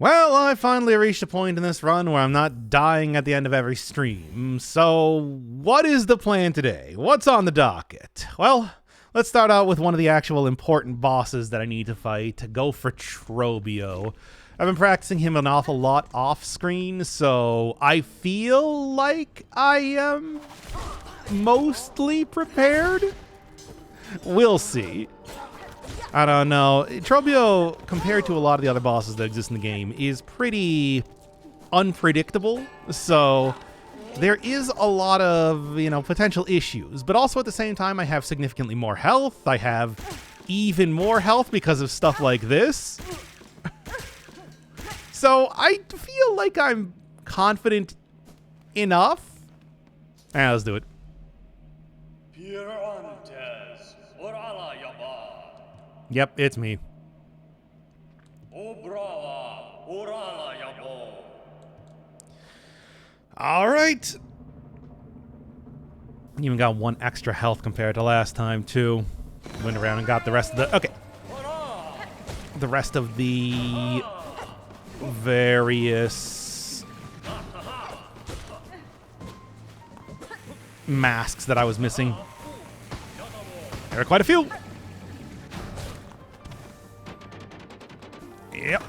Well, I finally reached a point in this run where I'm not dying at the end of every stream. So, what is the plan today? What's on the docket? Well, let's start out with one of the actual important bosses that I need to fight. To go for Trobio. I've been practicing him an awful lot off screen, so I feel like I am mostly prepared. We'll see. I don't know. Trobio, compared to a lot of the other bosses that exist in the game, is pretty unpredictable. So there is a lot of, potential issues. But also at the same time, I have significantly more health. I have even more health because of stuff like this. So I feel like I'm confident enough. Let's do it. Yep, it's me. All right. Even got one extra health compared to last time, too. Went around and got the rest of the... Okay. The rest of the various masks that I was missing. There are quite a few. Yep.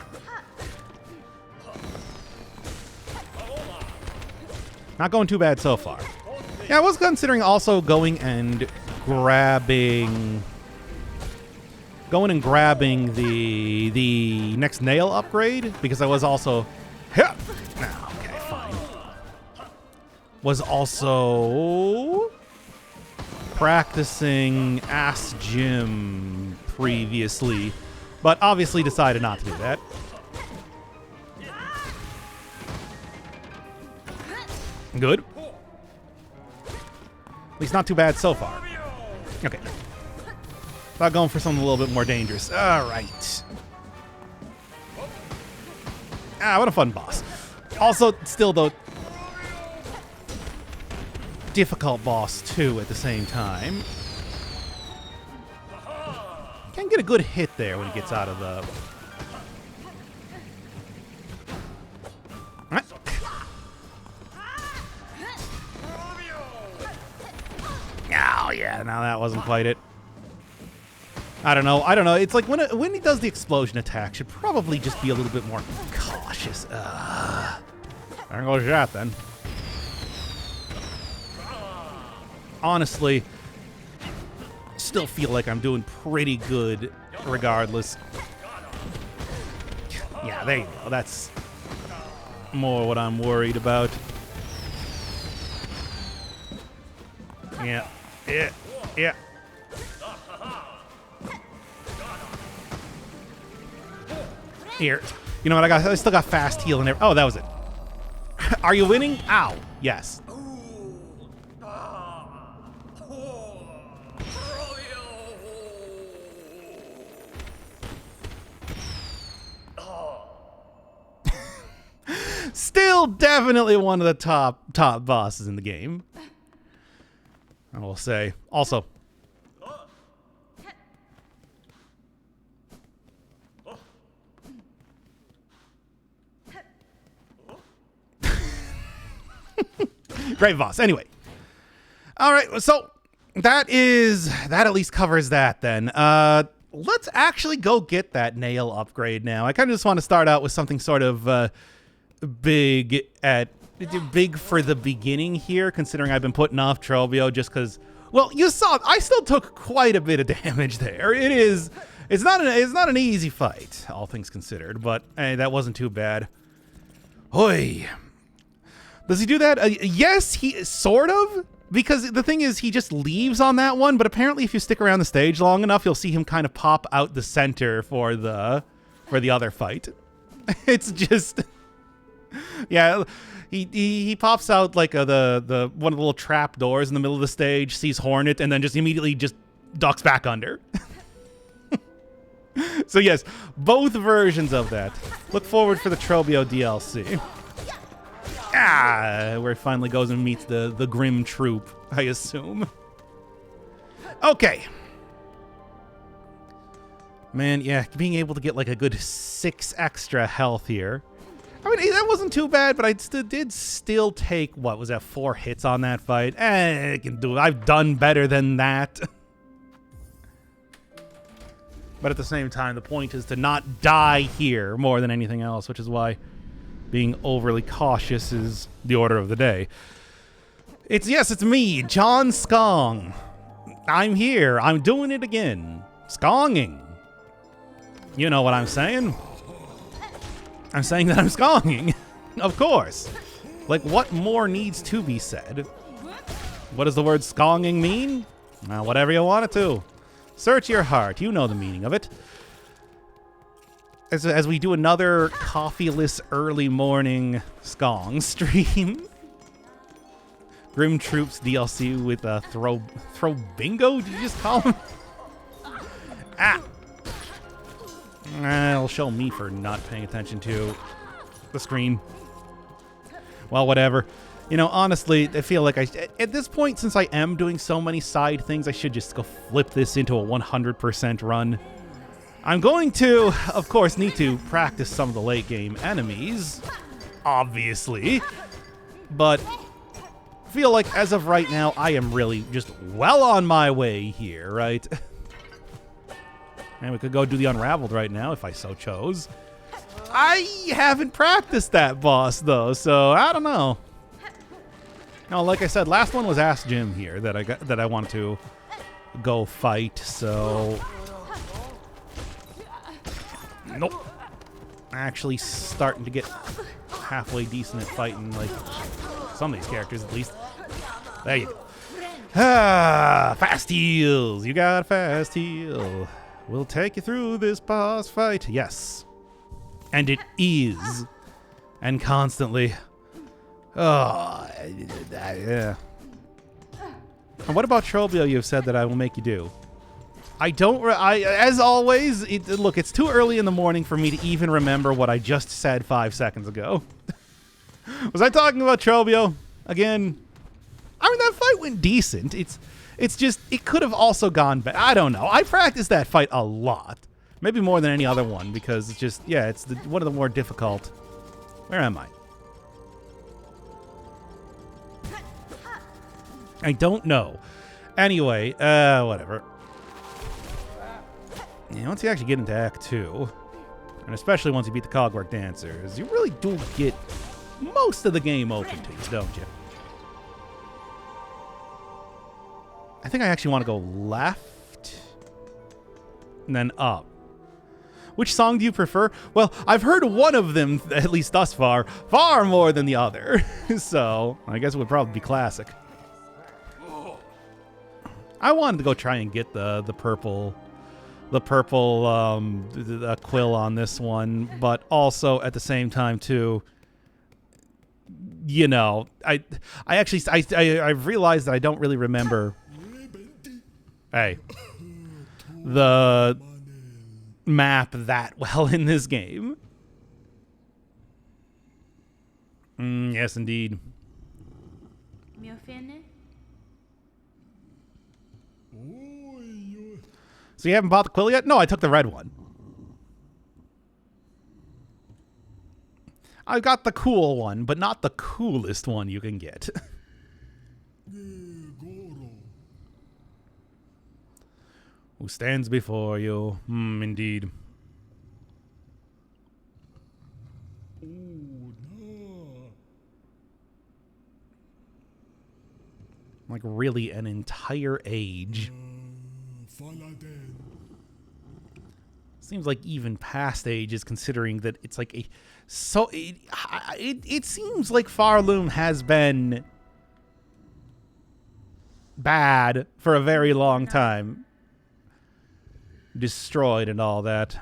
Not going too bad so far. Yeah, I was considering also going and grabbing the next nail upgrade, because I was also okay, fine. Was also practicing Ass Gym previously. But obviously decided not to do that. Good. At least not too bad so far. Okay. Thought going for something a little bit more dangerous. All right. What a fun boss. Also, still though, difficult boss too at the same time. Can get a good hit there when he gets out of the... Oh, yeah, no, that wasn't quite it. I don't know. It's like when he does the explosion attack, should probably just be a little bit more cautious. There goes that, then. Honestly... still feel like I'm doing pretty good regardless. Yeah, there you go. That's more what I'm worried about. Yeah. Here. You know what I still got fast heal and everything. Oh, that was it. Are you winning? Ow. Yes. Still definitely one of the top bosses in the game, I will say. Also, great boss. Anyway, all right. So that at least covers that. Then let's actually go get that nail upgrade now. I kind of just want to start out with something sort of big for the beginning here, considering I've been putting off Trobio just because, well, you saw I still took quite a bit of damage there. It's not an easy fight, all things considered, but hey, that wasn't too bad. Hoi. Does he do that? Yes, he sort of, because the thing is he just leaves on that one, but apparently if you stick around the stage long enough, you'll see him kind of pop out the center for the other fight. It's just yeah, he pops out like the one of the little trap doors in the middle of the stage, sees Hornet, and then just immediately just ducks back under. So yes, both versions of that. Look forward for the Trobio DLC. Where he finally goes and meets the Grim Troop, I assume. Okay. Man, yeah, being able to get like a good 6 extra health here. I mean, that wasn't too bad, but I did still take, what was that, 4 hits on that fight? I can do it. I've done better than that. But at the same time, the point is to not die here more than anything else, which is why being overly cautious is the order of the day. It's me, John Skong. I'm here. I'm doing it again. Skonging. You know what I'm saying? I'm saying that I'm skonging. Of course. Like, what more needs to be said? What does the word skonging mean? Well, whatever you want it to. Search your heart. You know the meaning of it. As we do another coffeeless early morning skong stream. Grim Troops DLC with a throw bingo? Did you just call him? Ah! It'll show me for not paying attention to the screen. Well, whatever. You know, honestly, I feel like at this point, since I am doing so many side things, I should just go flip this into a 100% run. I'm going to, of course, need to practice some of the late game enemies, obviously, but I feel like as of right now, I am really just well on my way here, right? And we could go do the Unraveled right now if I so chose. I haven't practiced that boss though, so I don't know. No, like I said, last one was Ask Jim here that I want to go fight, so nope. Actually starting to get halfway decent at fighting like some of these characters at least. There you go. Ah, fast heals. You got a fast heal. We'll take you through this boss fight. Yes. And it is. And constantly. Oh, yeah. And what about Trobio you've said that I will make you do? As always, look, it's too early in the morning for me to even remember what I just said 5 seconds ago. Was I talking about Trobio again? I mean, that fight went decent. It's just, it could have also gone better. I don't know. I practiced that fight a lot. Maybe more than any other one because it's just, yeah, it's one of the more difficult. Where am I? I don't know. Anyway, whatever. Yeah, once you actually get into Act 2, and especially once you beat the Cogwork Dancers, you really do get most of the game open to you, don't you? I think I actually want to go left and then up. Which song do you prefer? Well, I've heard one of them, at least thus far, far more than the other. So, I guess it would probably be Classic. I wanted to go try and get the purple quill on this one, but also at the same time too, you know, I've realized that I don't really remember the map that well in this game. Yes, indeed. So you haven't bought the quill yet? No, I took the red one. I got the cool one, but not the coolest one you can get. Who stands before you? Indeed. Like really an entire age. Seems like even past ages, considering that it's like a so it seems like Farloom has been bad for a very long time, destroyed and all that.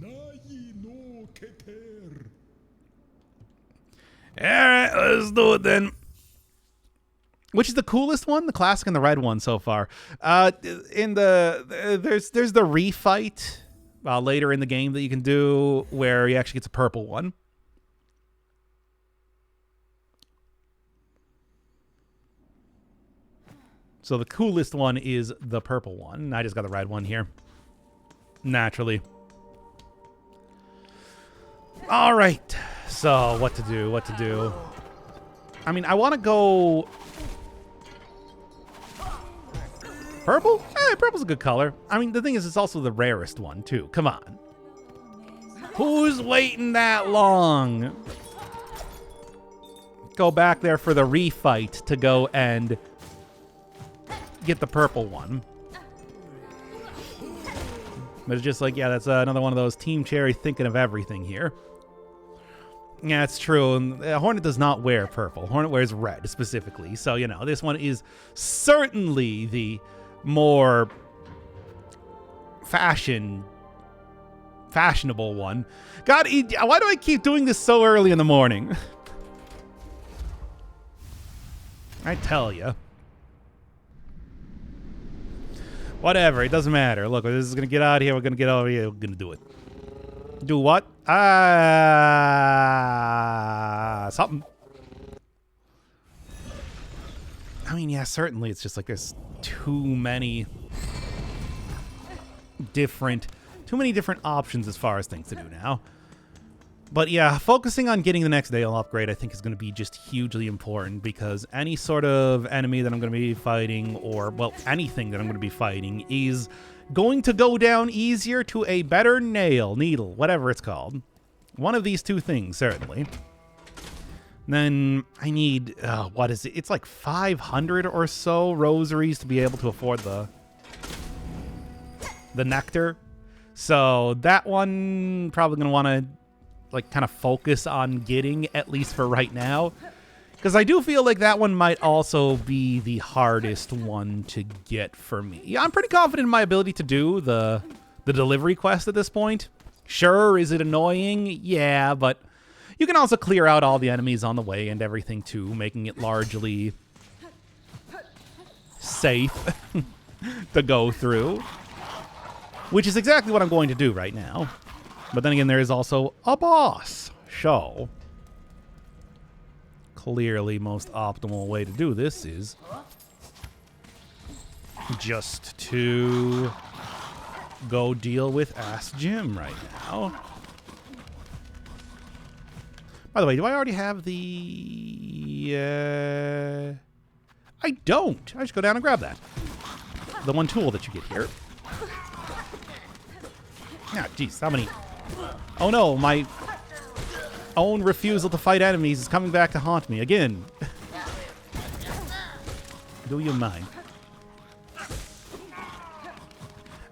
All right, let's do it then. Which is the coolest one? The classic and the red one so far. There's the refight later in the game that you can do where he actually gets a purple one. So the coolest one is the purple one. I just got the red one here. Naturally. All right. So what to do? What to do? I mean, I want to go purple. Purple's a good color. I mean, the thing is, it's also the rarest one too. Come on. Who's waiting that long? Go back there for the refight to go and get the purple one. But it's just like, yeah, that's another one of those Team Cherry thinking of everything here. Yeah, it's true. And Hornet does not wear purple. Hornet wears red specifically. So, you know, this one is certainly the more fashionable one. God, why do I keep doing this so early in the morning? I tell you. Whatever, it doesn't matter. Look, this is going to get out of here. We're going to get over here. We're going to do it. Do what? Something. I mean, yeah, certainly. It's just like there's too many different options as far as things to do now. But yeah, focusing on getting the next Nail upgrade, I think, is going to be just hugely important, because any sort of enemy that I'm going to be fighting, or, well, anything that I'm going to be fighting, is going to go down easier to a better needle, whatever it's called. One of these two things, certainly. Then I need, what is it? It's like 500 or so rosaries to be able to afford the nectar. So that one, probably going to want to like kind of focus on getting, at least for right now, because I do feel like that one might also be the hardest one to get for me. Yeah, I'm pretty confident in my ability to do the delivery quest at this point. Sure, is it annoying? Yeah, but you can also clear out all the enemies on the way and everything too, making it largely safe to go through, which is exactly what I'm going to do right now. But then again, there is also a boss. So, clearly, most optimal way to do this is just to go deal with Ask Jim right now. By the way, do I already have the... I don't. I just go down and grab that. The one tool that you get here. Ah, jeez, how many... Oh no, my own refusal to fight enemies is coming back to haunt me again. Do you mind?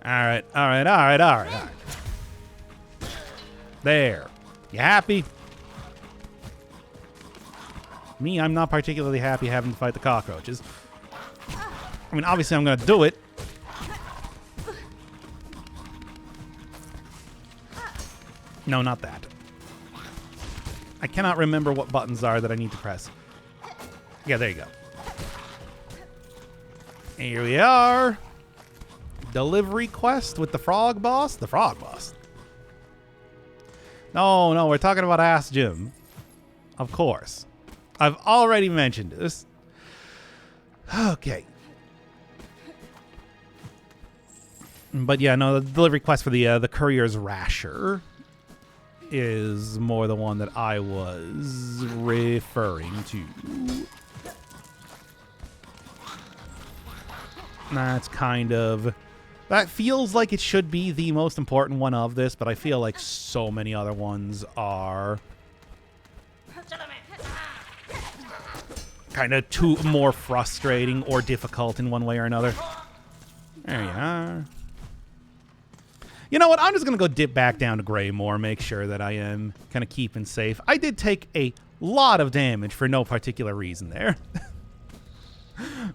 Alright. There. You happy? Me, I'm not particularly happy having to fight the cockroaches. I mean, obviously I'm going to do it. No, not that. I cannot remember what buttons are that I need to press. Yeah, there you go. Here we are. Delivery quest with the frog boss. The frog boss. No, we're talking about Ask Jim. Of course. I've already mentioned this. Okay. But yeah, no, the delivery quest for the courier's rasher is more the one that I was referring to. That's kind of... That feels like it should be the most important one of this, but I feel like so many other ones are kind of too more frustrating or difficult in one way or another. There you are. You know what? I'm just going to go dip back down to Greymore, make sure that I am kind of keeping safe. I did take a lot of damage for no particular reason there.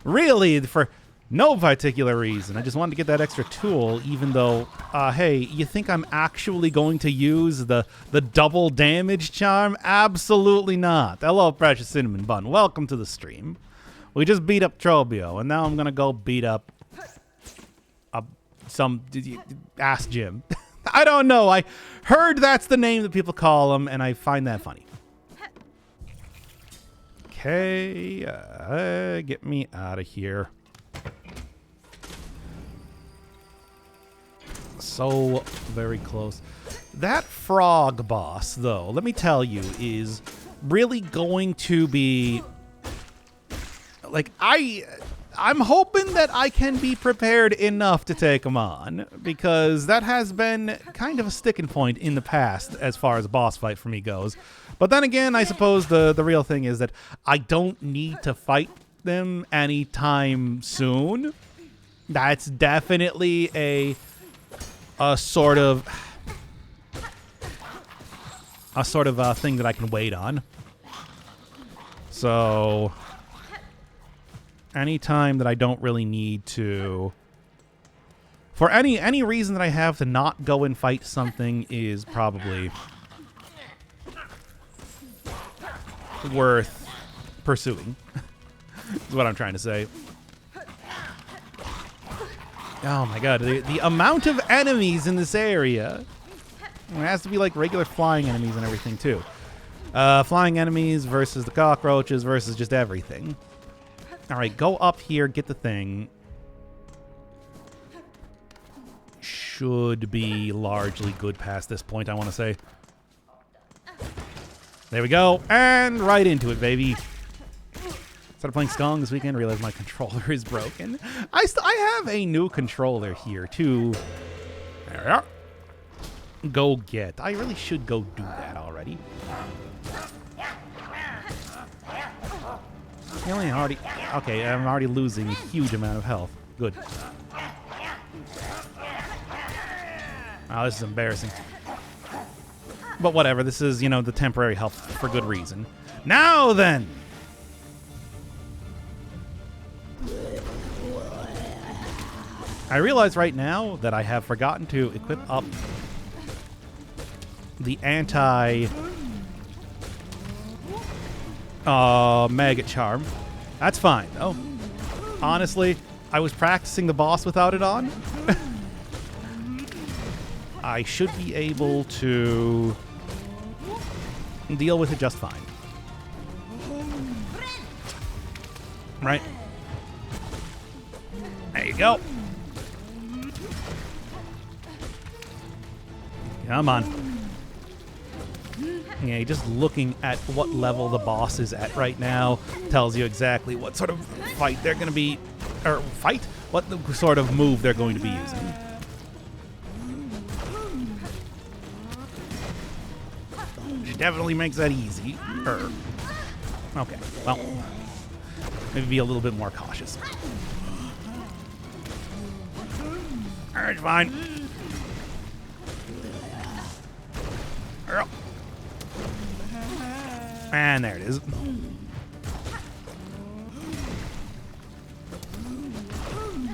Really, for no particular reason. I just wanted to get that extra tool, even though, hey, you think I'm actually going to use the double damage charm? Absolutely not. Hello, Precious Cinnamon Bun. Welcome to the stream. We just beat up Trobio, and now I'm going to go beat up some Ask Jim. I don't know. I heard that's the name that people call him, and I find that funny. Okay, get me out of here. So very close. That frog boss, though, let me tell you, is really going to be... Like, I'm hoping that I can be prepared enough to take him on, because that has been kind of a sticking point in the past as far as a boss fight for me goes. But then again, I suppose the real thing is that I don't need to fight them anytime soon. That's definitely a sort of thing that I can wait on. So anytime that I don't really need to, for any reason that I have to not go and fight something, is probably worth pursuing. Is what I'm trying to say. Oh my god, the amount of enemies in this area. It has to be like regular flying enemies and everything too. Flying enemies versus the cockroaches versus just everything. Alright, go up here, get the thing. Should be largely good past this point, I want to say. There we go, and right into it, baby. Started playing Silksong this weekend, realized my controller is broken. I have a new controller here, too. There we are. Go get. I really should go do that already. Okay, I'm already losing a huge amount of health. Good. Oh, this is embarrassing. But whatever, this is, you know, the temporary health for good reason. Now then! I realize right now that I have forgotten to equip up the maggot charm. That's fine, though. Honestly, I was practicing the boss without it on. I should be able to deal with it just fine. Right? There you go. Come on. Yeah, just looking at what level the boss is at right now tells you exactly what sort of fight they're going to be, or fight? What the sort of move they're going to be using. Which definitely makes that easy. Okay, well, maybe be a little bit more cautious. Alright, fine. And there it is.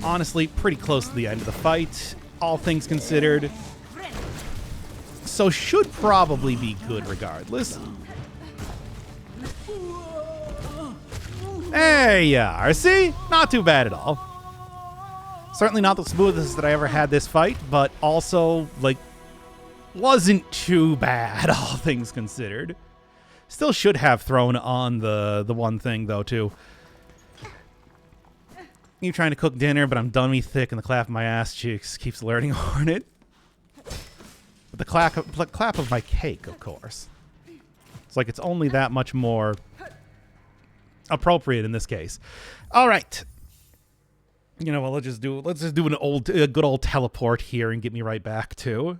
Honestly, pretty close to the end of the fight, all things considered. So should probably be good regardless. There you are. See? Not too bad at all. Certainly not the smoothest that I ever had this fight, but also, like, wasn't too bad, all things considered. Still should have thrown on the one thing, though, too. You trying to cook dinner, but I'm dummy thick and the clap of my ass cheeks keeps alerting Hornet. But the clap of my cake, of course. It's like it's only that much more appropriate in this case. All right. You know what? Let's just do a good old teleport here and get me right back to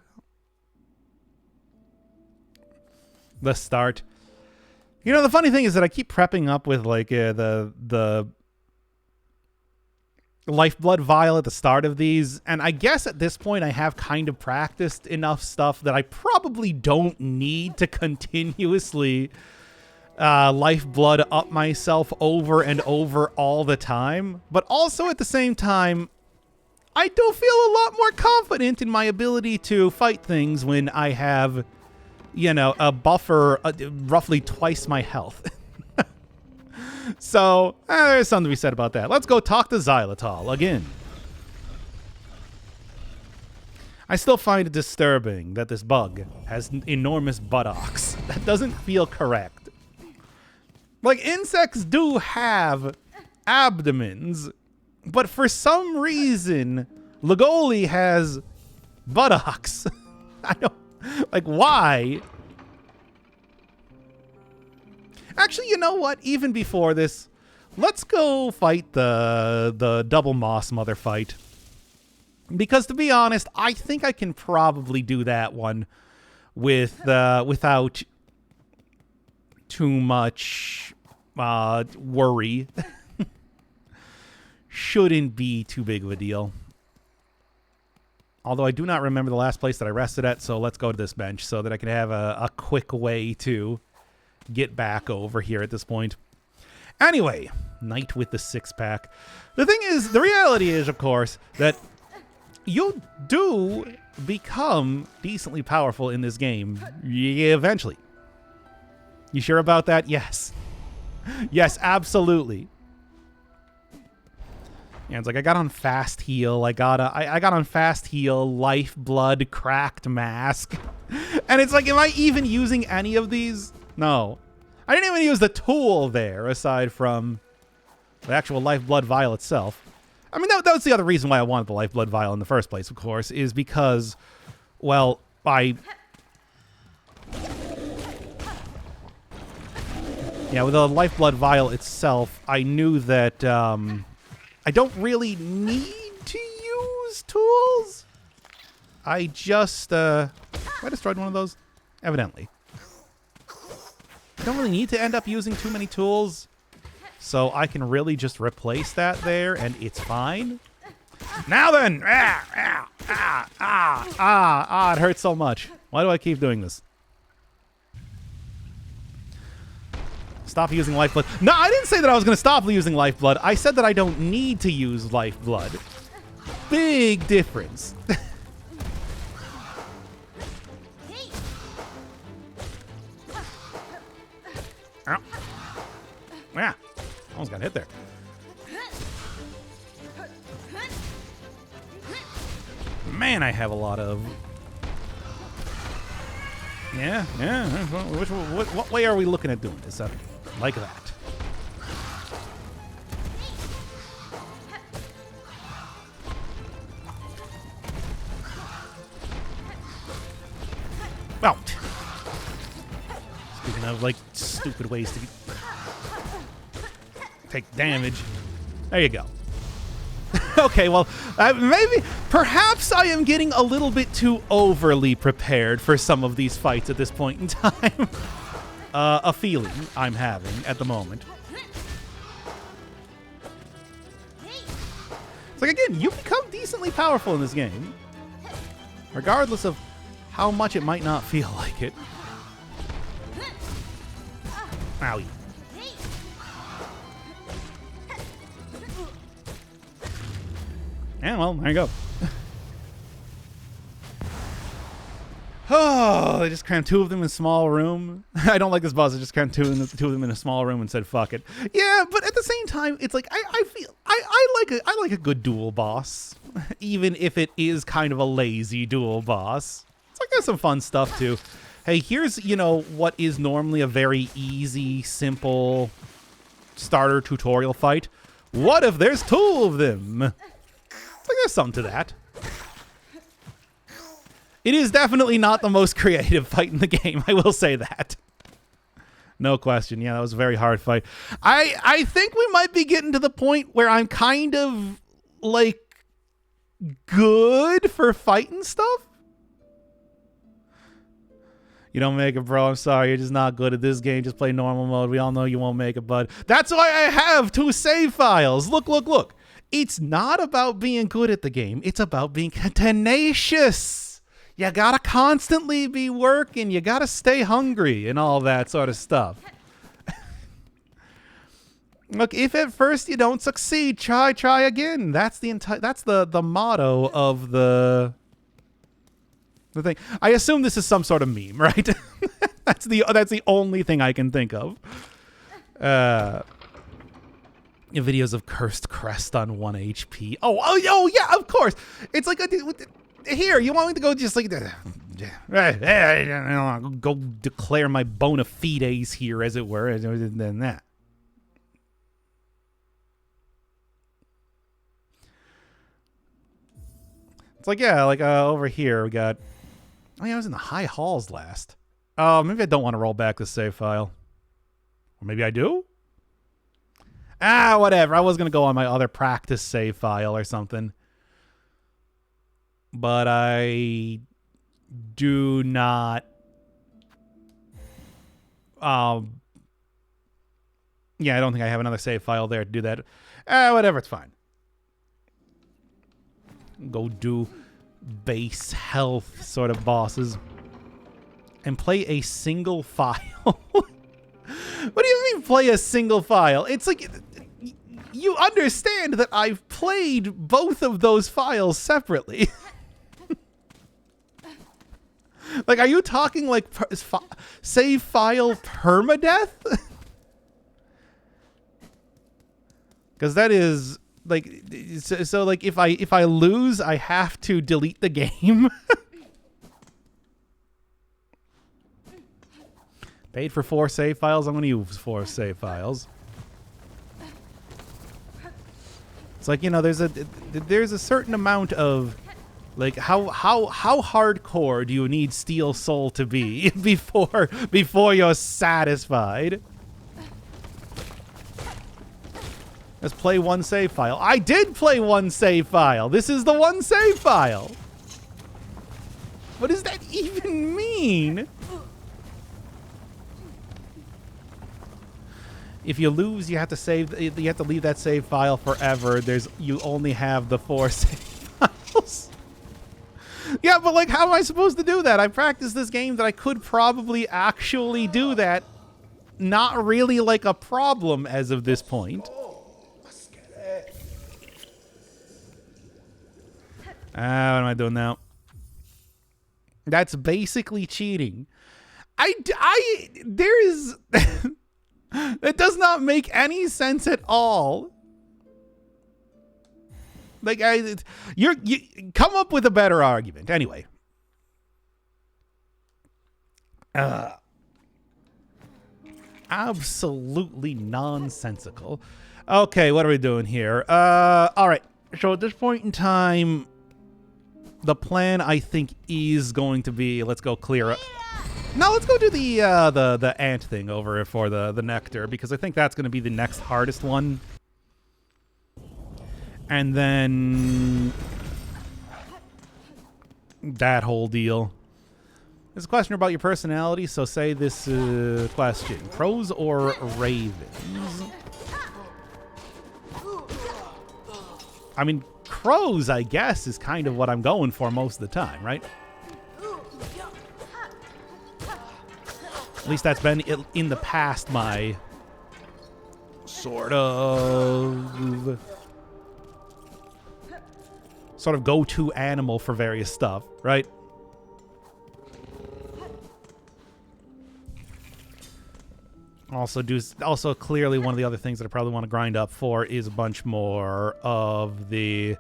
the start. You know, the funny thing is that I keep prepping up with like the lifeblood vial at the start of these, and I guess at this point I have kind of practiced enough stuff that I probably don't need to continuously lifeblood up myself over and over all the time. But also at the same time, I do feel a lot more confident in my ability to fight things when I have, you know, a buffer roughly twice my health. So, there's something to be said about that. Let's go talk to Xylitol again. I still find it disturbing that this bug has enormous buttocks. That doesn't feel correct. Like, insects do have abdomens, but for some reason, Legoli has buttocks. Like, why? Actually, you know what? Even before this, let's go fight the double moss mother fight. Because to be honest, I think I can probably do that one without too much worry. Shouldn't be too big of a deal. Although I do not remember the last place that I rested at, so let's go to this bench so that I can have a quick way to get back over here at this point. Anyway, Knight with the six-pack. The thing is, the reality is, of course, that you do become decently powerful in this game eventually. You sure about that? Yes. Yes, absolutely. Yeah, it's like I got on fast heal. I got on fast heal, lifeblood, cracked mask. And it's like, am I even using any of these? No. I didn't even use the tool there, aside from the actual lifeblood vial itself. I mean, that was the other reason why I wanted the lifeblood vial in the first place, of course, is because, well, yeah, with the lifeblood vial itself, I knew that I don't really need to use tools. I just, I destroyed one of those? Evidently. I don't really need to end up using too many tools, so I can really just replace that there, and it's fine. Now then! It hurts so much. Why do I keep doing this? Stop using lifeblood. No, I didn't say that I was going to stop using lifeblood. I said that I don't need to use lifeblood. Big difference. Ow. Yeah, almost got hit there. Man, I have a lot of... Yeah. What way are we looking at doing this? Like that. Well, speaking of, like, stupid ways to take damage. There you go. Okay, well, perhaps I am getting a little bit too overly prepared for some of these fights at this point in time. A feeling I'm having at the moment. It's like, again, you become decently powerful in this game, regardless of how much it might not feel like it. Owie. Yeah, well, there you go. Oh, they just crammed two of them in a small room. I don't like this boss. They just crammed two of them in a small room and said, fuck it. Yeah, but at the same time, it's like, I like a good dual boss, even if it is kind of a lazy dual boss. It's like, there's some fun stuff, too. Hey, here's, you know, what is normally a very easy, simple starter tutorial fight. What if there's two of them? It's like, there's something to that. It is definitely not the most creative fight in the game, I will say that. No question. Yeah, that was a very hard fight. I think we might be getting to the point where I'm kind of, like, good for fighting stuff. You don't make it, bro. I'm sorry. You're just not good at this game. Just play normal mode. We all know you won't make it, bud. That's why I have 2 save files. Look, look, look. It's not about being good at the game. It's about being tenacious. You gotta constantly be working. You gotta stay hungry and all that sort of stuff. Look, if at first you don't succeed, try again. That's the motto of the thing. I assume this is some sort of meme, right? that's the only thing I can think of. Videos of cursed crest on 1 HP. Oh yeah, of course. It's like here, you want me to go just like go declare my bona fides here, as it were, and then that. It's like, yeah, like over here we got Oh yeah, I was in the high halls last. Oh, maybe I don't want to roll back the save file. Or maybe I do? Ah, whatever. I was going to go on my other practice save file or something. But I do not... yeah, I don't think I have another save file there to do that. Whatever, it's fine. Go do base health sort of bosses. And play a single file. What do you mean play a single file? It's like... You understand that I've played both of those files separately. Like, are you talking like save file permadeath? Because that is like, so like if I lose, I have to delete the game. Paid for 4 save files. I'm going to use 4 save files. It's like, you know, there's a certain amount of like how hardcore do you need Steel Soul to be before you're satisfied? Let's play 1 save file. I did play 1 save file. This is the 1 save file. What does that even mean? If you lose, you have to save. You have to leave that save file forever. You only have the 4 save files. Yeah, but like, how am I supposed to do that? I practiced this game that I could probably actually do that. Not really like a problem as of this point. What am I doing now? That's basically cheating. There is... It does not make any sense at all. Like, you come up with a better argument. Anyway. Absolutely nonsensical. Okay, what are we doing here? All right. So at this point in time, the plan, I think, is going to be, let's go clear up. No, let's go do the ant thing over for the nectar, because I think that's going to be the next hardest one. And then that whole deal. There's a question about your personality, so say this question. Crows or ravens? I mean, crows, I guess, is kind of what I'm going for most of the time, right? At least that's been, in the past, my sort of go-to animal for various stuff, right? Also clearly one of the other things that I probably want to grind up for is a bunch more of the...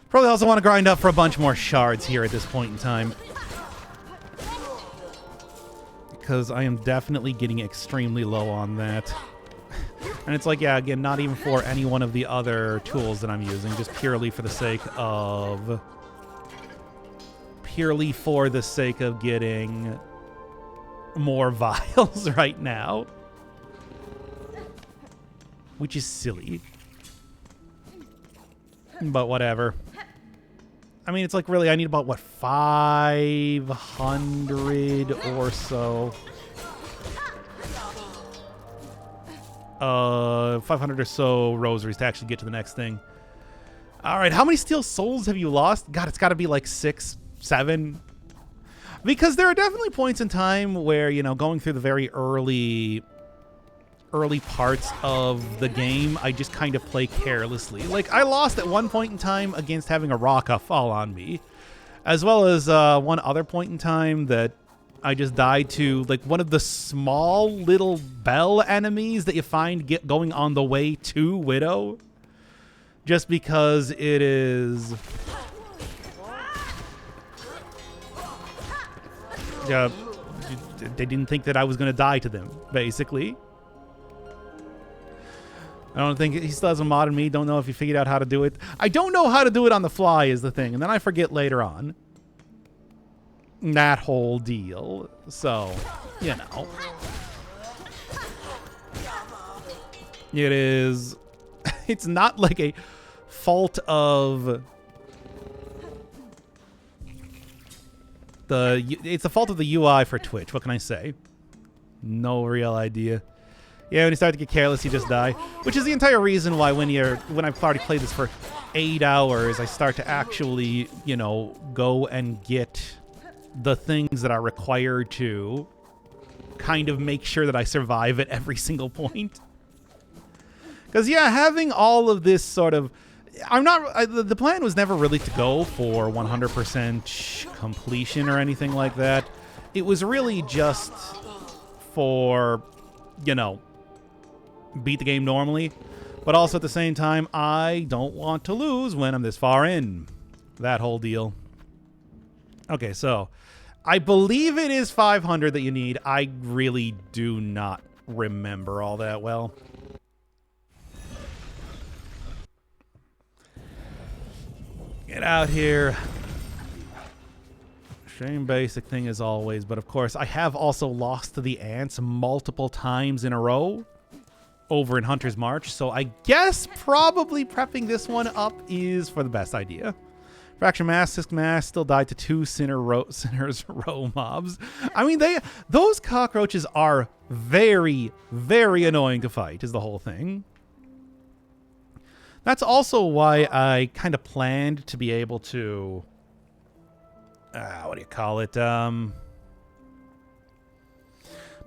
Probably also want to grind up for a bunch more shards here at this point in time. Because I am definitely getting extremely low on that. And it's like, yeah, again, not even for any one of the other tools that I'm using, just purely for the sake of... Purely for the sake of getting more vials right now. Which is silly. But whatever. I mean, it's like, really, I need about, what, 500 or so. 500 or so rosaries to actually get to the next thing. All right, how many steel souls have you lost? God, it's got to be like 6, 7. Because there are definitely points in time where, you know, going through the very early parts of the game, I just kind of play carelessly. Like, I lost at one point in time against having a Raka fall on me, as well as one other point in time that I just died to, like, one of the small little bell enemies that you find going on the way to Widow, just because it is... they didn't think that I was going to die to them, basically. I don't think he still has a mod in me. Don't know if he figured out how to do it. I don't know how to do it on the fly is the thing, and then I forget later on. that whole deal. So, you know. It is... It's not like a fault of... It's the fault of the UI for Twitch. What can I say? No real idea. Yeah, when you start to get careless, you just die. Which is the entire reason why when I've already played this for 8 hours, I start to actually, you know, go and get the things that are required to kind of make sure that I survive at every single point. Because, yeah, having all of this sort of... the plan was never really to go for 100% completion or anything like that. It was really just for, you know, beat the game normally. But also at the same time, I don't want to lose when I'm this far in. That whole deal. Okay, so I believe it is 500 that you need. I really do not remember all that well. Get out here. Same basic thing as always, but of course I have also lost to the ants multiple times in a row over in Hunter's March, so I guess probably prepping this one up is for the best idea. Fracture Mass, Sisk Mass still died to 2 Sinners Row mobs. I mean, those cockroaches are very, very annoying to fight, is the whole thing. That's also why I kind of planned to be able to... what do you call it?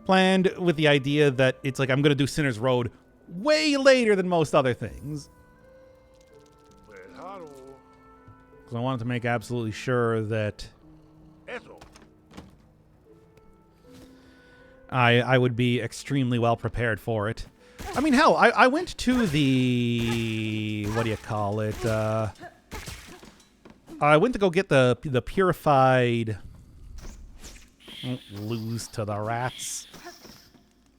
Planned with the idea that it's like I'm going to do Sinner's Road way later than most other things. Because I wanted to make absolutely sure that I would be extremely well prepared for it. I mean, hell, I went to the... What do you call it? I went to go get the purified... Don't lose to the rats.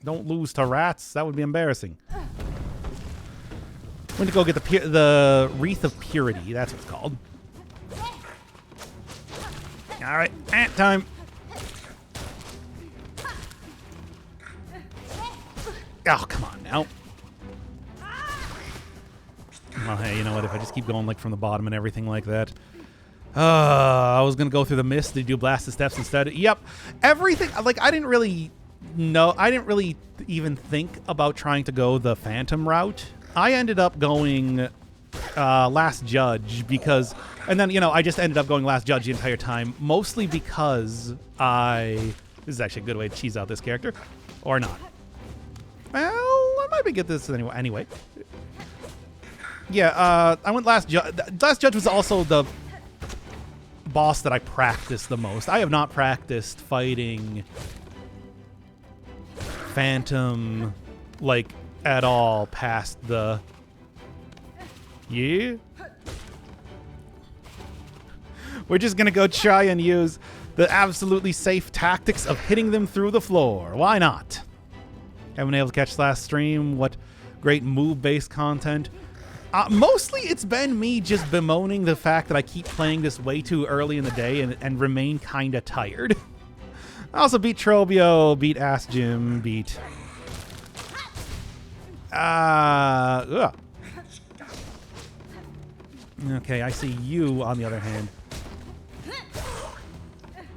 Don't lose to rats. That would be embarrassing. Went to go get the Wreath of Purity. That's what it's called. All right, ant time. Oh, come on now. Well, hey, you know what? If I just keep going like from the bottom and everything like that. I was going to go through the mist. Did you blast the steps instead? Yep. Everything. Like, I didn't really know. I didn't really even think about trying to go the Phantom route. I ended up going Last Judge because... And then, you know, I just ended up going Last Judge the entire time. Mostly because I... This is actually a good way to cheese out this character. Or not. Well, I might be get this anyway. Yeah, I went Last Judge. Last Judge was also the boss that I practiced the most. I have not practiced fighting Phantom, like, at all past the... Yeah? We're just gonna go try and use the absolutely safe tactics of hitting them through the floor. Why not? Haven't been able to catch last stream. What great move-based content. Mostly it's been me just bemoaning the fact that I keep playing this way too early in the day and remain kind of tired. I also beat Trobio, beat Ass Jim, beat... Okay, I see you, on the other hand.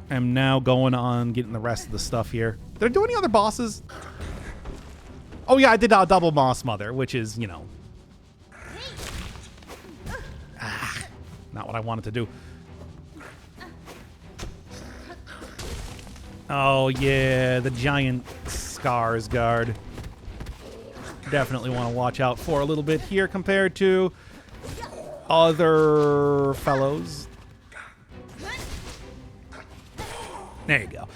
I'm now going on getting the rest of the stuff here. Did I do any other bosses? Oh yeah, I did double Moss Mother, which is, you know... not what I wanted to do. Oh yeah, the giant Scars Guard. Definitely want to watch out for a little bit here compared to other fellows. There you go.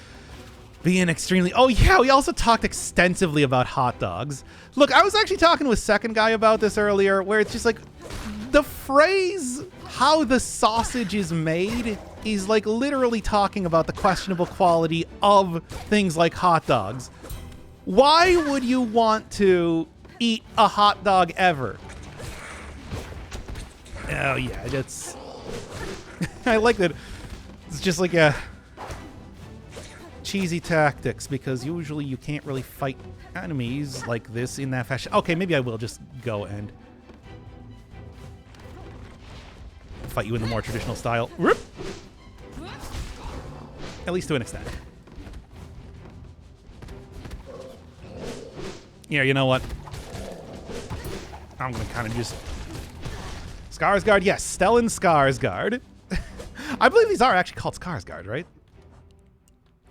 Being extremely... Oh yeah, we also talked extensively about hot dogs. Look, I was actually talking to a second guy about this earlier, where it's just like, the phrase, how the sausage is made, is like literally talking about the questionable quality of things like hot dogs. Why would you want to eat a hot dog ever? Oh yeah, that's... I like that. It's just like a... cheesy tactics because usually you can't really fight enemies like this in that fashion. Okay, maybe I will just go and fight you in the more traditional style. Whoop. At least to an extent. Yeah, you know what? I'm going to kind of just... Skarsgård, yes. Stellan Skarsgård. I believe these are actually called Skarsgård, right?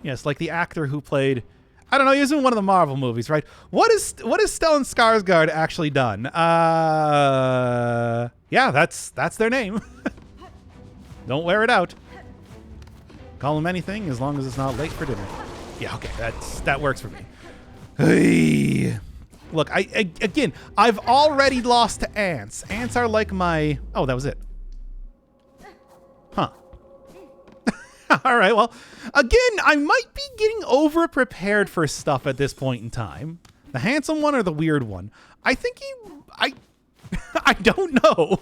Yes, like the actor who played... I don't know, he was in one of the Marvel movies, right? What is Stellan Skarsgård actually done? Yeah, that's their name. Don't wear it out. Call him anything as long as it's not late for dinner. Yeah, okay, that works for me. Hey. Look, again, I've already lost to ants. Ants are like my... Oh, that was it. Huh. All right, well, again, I might be getting over-prepared for stuff at this point in time. The handsome one or the weird one? I think I don't know.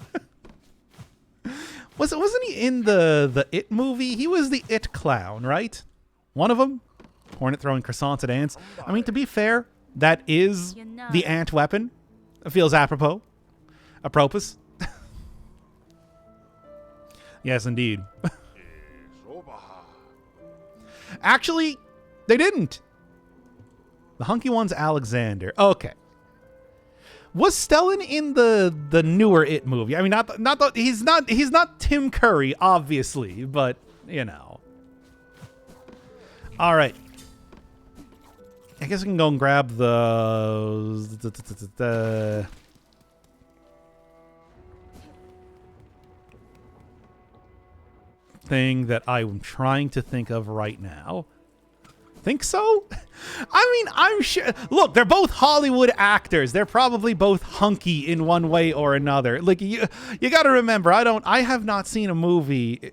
Wasn't he in the It movie? He was the It clown, right? One of them? Hornet throwing croissants at ants. I mean, to be fair, that is the ant weapon. It feels apropos. Apropos. Yes, indeed. Actually, they didn't. The hunky one's Alexander. Okay. Was Stellan in the newer It movie? I mean, he's not Tim Curry, obviously, but you know. All right. I guess I can go and grab the thing that I'm trying to think of right now. Think so? I mean, I'm sure. Look, they're both Hollywood actors. They're probably both hunky in one way or another. Like you got to remember, I have not seen a movie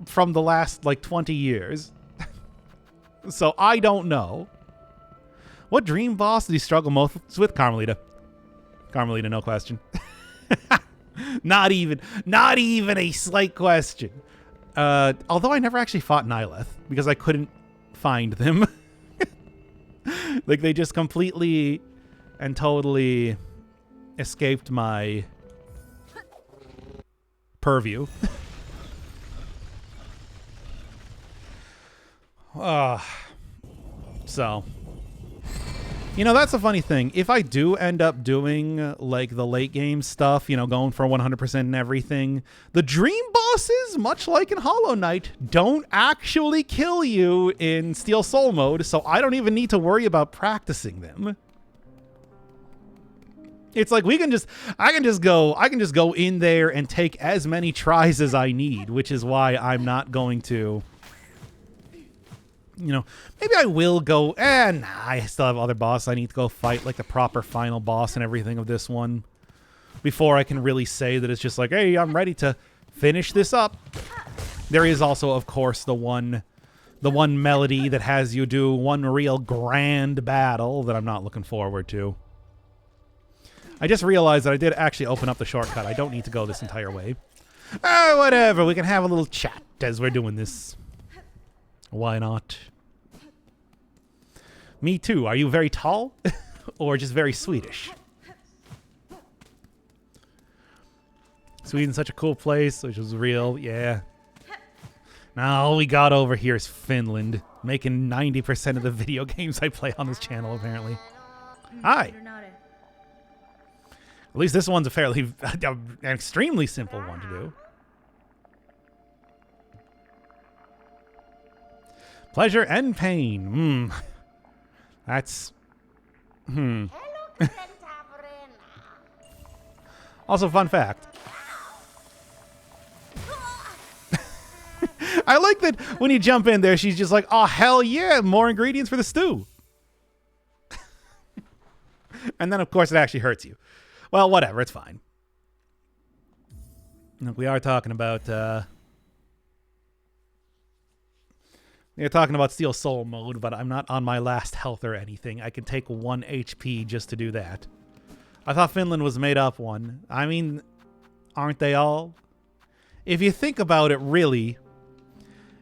from the last like 20 years. So I don't know. What dream boss did he struggle most with? Carmelita. Carmelita, no question. Not even a slight question. Although I never actually fought Nihileth because I couldn't find them. Like they just completely and totally escaped my purview. So, you know, that's a funny thing. If I do end up doing like the late game stuff, you know, going for 100% and everything, the dream bosses, much like in Hollow Knight, don't actually kill you in Steel Soul mode, so I don't even need to worry about practicing them. It's like I can just go in there and take as many tries as I need, which is why I'm not going to. You know, maybe I will go, nah, I still have other bosses I need to go fight, like the proper final boss and everything of this one, before I can really say that it's just like, hey, I'm ready to finish this up. There is also, of course, the one melody that has you do one real grand battle that I'm not looking forward to. I just realized that I did actually open up the shortcut. I don't need to go this entire way. Whatever, we can have a little chat as we're doing this. Why not? Me too. Are you very tall? Or just very Swedish? Sweden's such a cool place, which is real, yeah. Now all we got over here is Finland, making 90% of the video games I play on this channel, apparently. Hi! At least this one's an extremely simple one to do. Pleasure and pain. That's... Also, fun fact. I like that when you jump in there, she's just like, oh, hell yeah, more ingredients for the stew. And then, of course, it actually hurts you. Well, whatever, it's fine. Look, we are talking about... You're talking about Steel Soul mode, but I'm not on my last health or anything. I can take 1 HP just to do that. I thought Finland was made up one. I mean, aren't they all? If you think about it, really,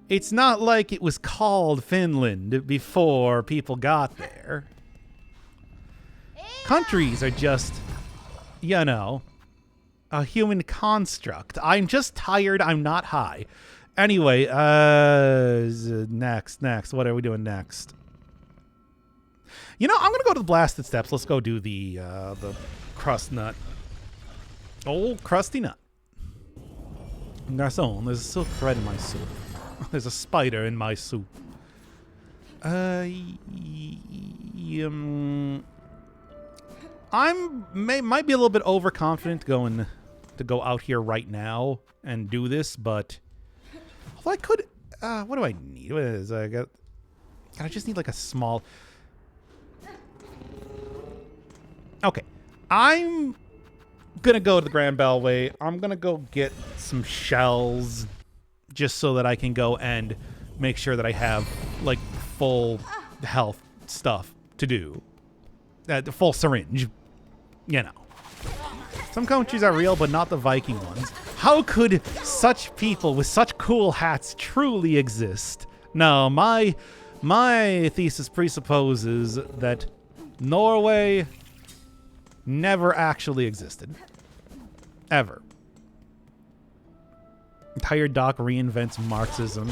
It's not like it was called Finland before people got there. Countries are just, you know, a human construct. I'm just tired. I'm not high. Anyway, next. What are we doing next? You know, I'm gonna go to the blasted steps. Let's go do the crust nut. Old crusty nut. Garçon, there's a silk thread in my soup. There's a spider in my soup. I might be a little bit overconfident going to go out here right now and do this, but I could. What do I need? What is I got? I just need like a small. Okay, I'm gonna go to the Grand Bellway. I'm gonna go get some shells, just so that I can go and make sure that I have like full health stuff to do. The full syringe, you know. Some countries are real, but not the Viking ones. How could such people with such cool hats truly exist? No, my thesis presupposes that Norway never actually existed. Ever. Entire doc reinvents Marxism.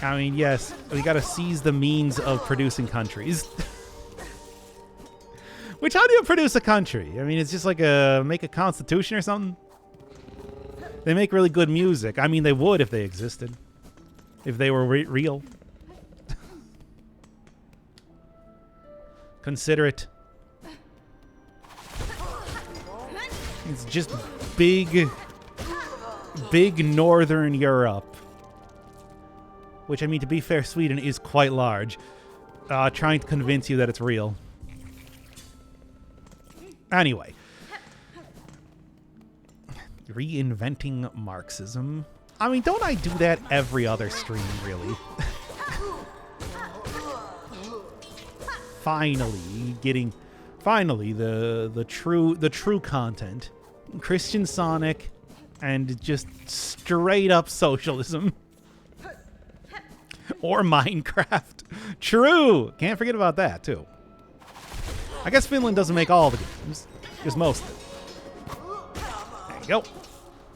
I mean, yes, we gotta seize the means of producing countries. Which, how do you produce a country? I mean, it's just like make a constitution or something? They make really good music. I mean, they would if they existed. If they were real. Consider it. It's just big northern Europe. Which, I mean, to be fair, Sweden is quite large. Trying to convince you that it's real. Anyway. Reinventing Marxism. I mean, don't I do that every other stream, really? Finally, the true content. Christian Sonic and just straight up socialism. Or Minecraft. True! Can't forget about that, too. I guess Finland doesn't make all the games. Just most of it. There you go.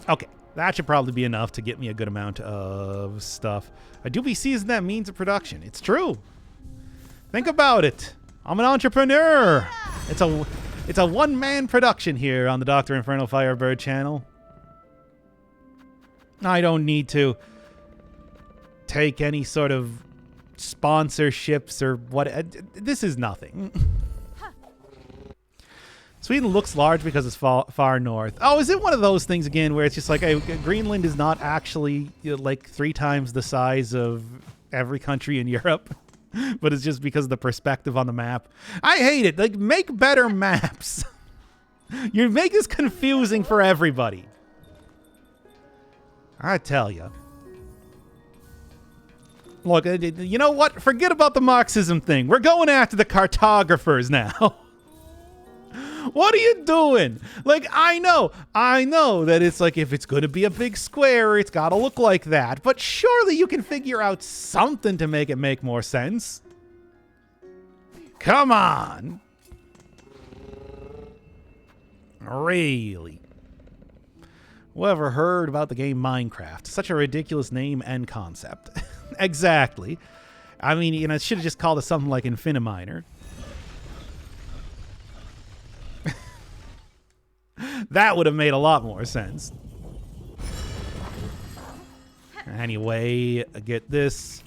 Okay. That should probably be enough to get me a good amount of stuff. I do be seizing that means of production. It's true. Think about it. I'm an entrepreneur. It's a one-man production here on the Dr. Inferno Firebird channel. I don't need to take any sort of sponsorships or what. This is nothing. Sweden looks large because it's far north. Oh, is it one of those things again where it's just like Greenland is not actually like 3 times the size of every country in Europe, but it's just because of the perspective on the map? I hate it. Like, make better maps. You make this confusing for everybody. I tell you. Look, you know what? Forget about the Marxism thing. We're going after the cartographers now. What are you doing? Like, I know that it's like if it's going to be a big square, it's got to look like that. But surely you can figure out something to make it make more sense. Come on. Really? Whoever heard about the game Minecraft? Such a ridiculous name and concept. Exactly. I mean, you know, it should have just called it something like Infiniminer. That would have made a lot more sense. Anyway, I get this.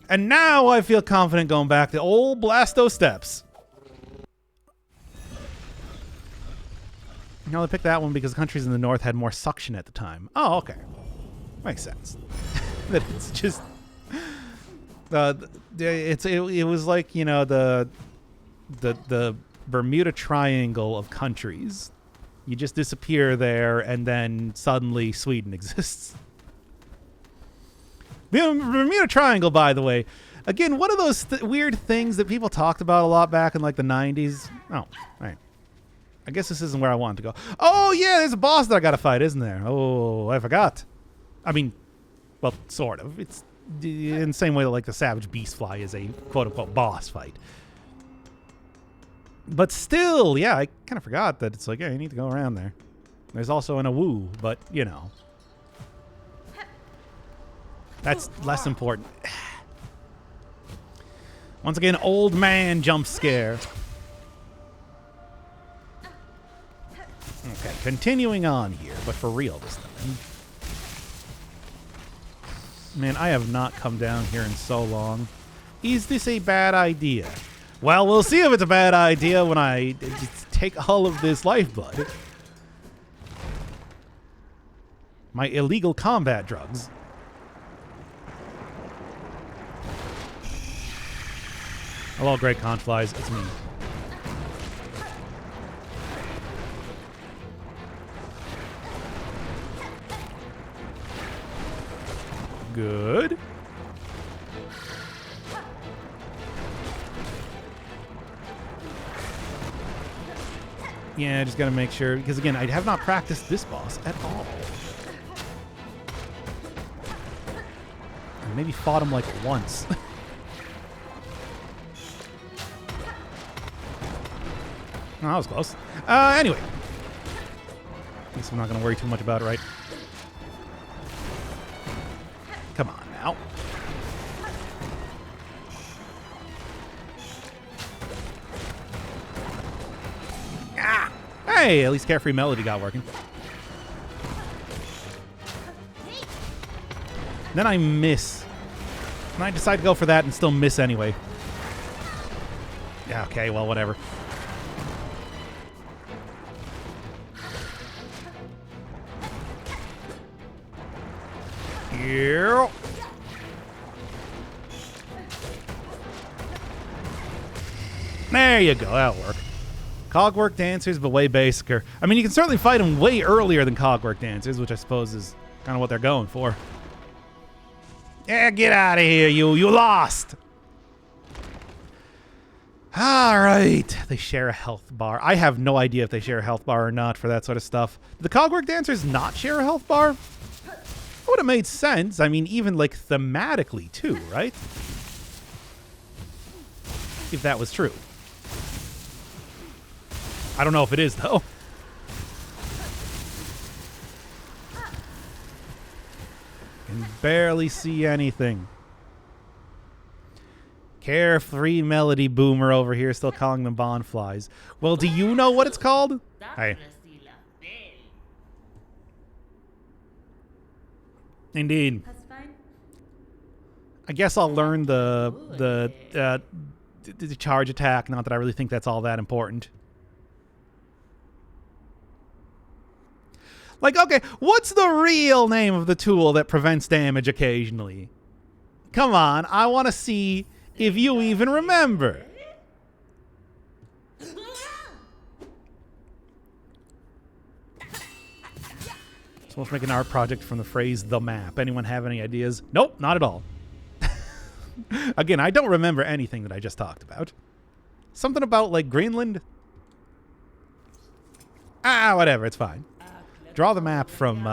And now I feel confident going back to old Blasto Steps. No, they picked that one because countries in the north had more suction at the time. Oh, okay. Makes sense. That it's just... it was like, you know, the Bermuda Triangle of countries. You just disappear there, and then suddenly Sweden exists. The Bermuda Triangle, by the way, again, one of those weird things that people talked about a lot back in like the 90s. Oh, right. I guess this isn't where I wanted to go. Oh, yeah, there's a boss that I gotta fight, isn't there? Oh, I forgot. I mean, Well, sort of. It's in the same way that like the Savage Beastfly is a quote-unquote boss fight. But still, yeah, I kind of forgot that it's like, yeah, you need to go around there. There's also an Awoo, but, you know. That's less important. Once again, old man jump scare. Okay, continuing on here, but for real this time. Man, I have not come down here in so long. Is this a bad idea? Well, we'll see if it's a bad idea when I take all of this lifeblood. My illegal combat drugs. Hello, great conflies. It's me. Good. Yeah, just gotta make sure, because again, I have not practiced this boss at all. I maybe fought him like once. Oh, that was close. Anyway. Guess I'm not gonna worry too much about it, right? Come on now. Ah! Hey, at least Carefree Melody got working. Then I miss. And I decide to go for that and still miss anyway. Yeah, okay, well, whatever. Yeah. There you go, that'll work. Cogwork Dancers, but way basicer. I mean, you can certainly fight them way earlier than Cogwork Dancers, which I suppose is kind of what they're going for. Yeah, get out of here, you lost! Alright, they share a health bar. I have no idea if they share a health bar or not for that sort of stuff. Do the Cogwork Dancers not share a health bar? Would have made sense. I mean, even like thematically too, right? If that was true. I don't know if it is though. Can barely see anything. Carefree Melody Boomer over here still calling them Bonflies. Well, do you know what it's called? Hey. Indeed. I guess I'll learn the charge attack. Not that I really think that's all that important. Like, okay, what's the real name of the tool that prevents damage occasionally? Come on, I want to see if you even remember. So let's make an art project from the phrase "the map." Anyone have any ideas? Nope, not at all. Again, I don't remember anything that I just talked about. Something about, like, Greenland? Ah, whatever, it's fine. Draw the map from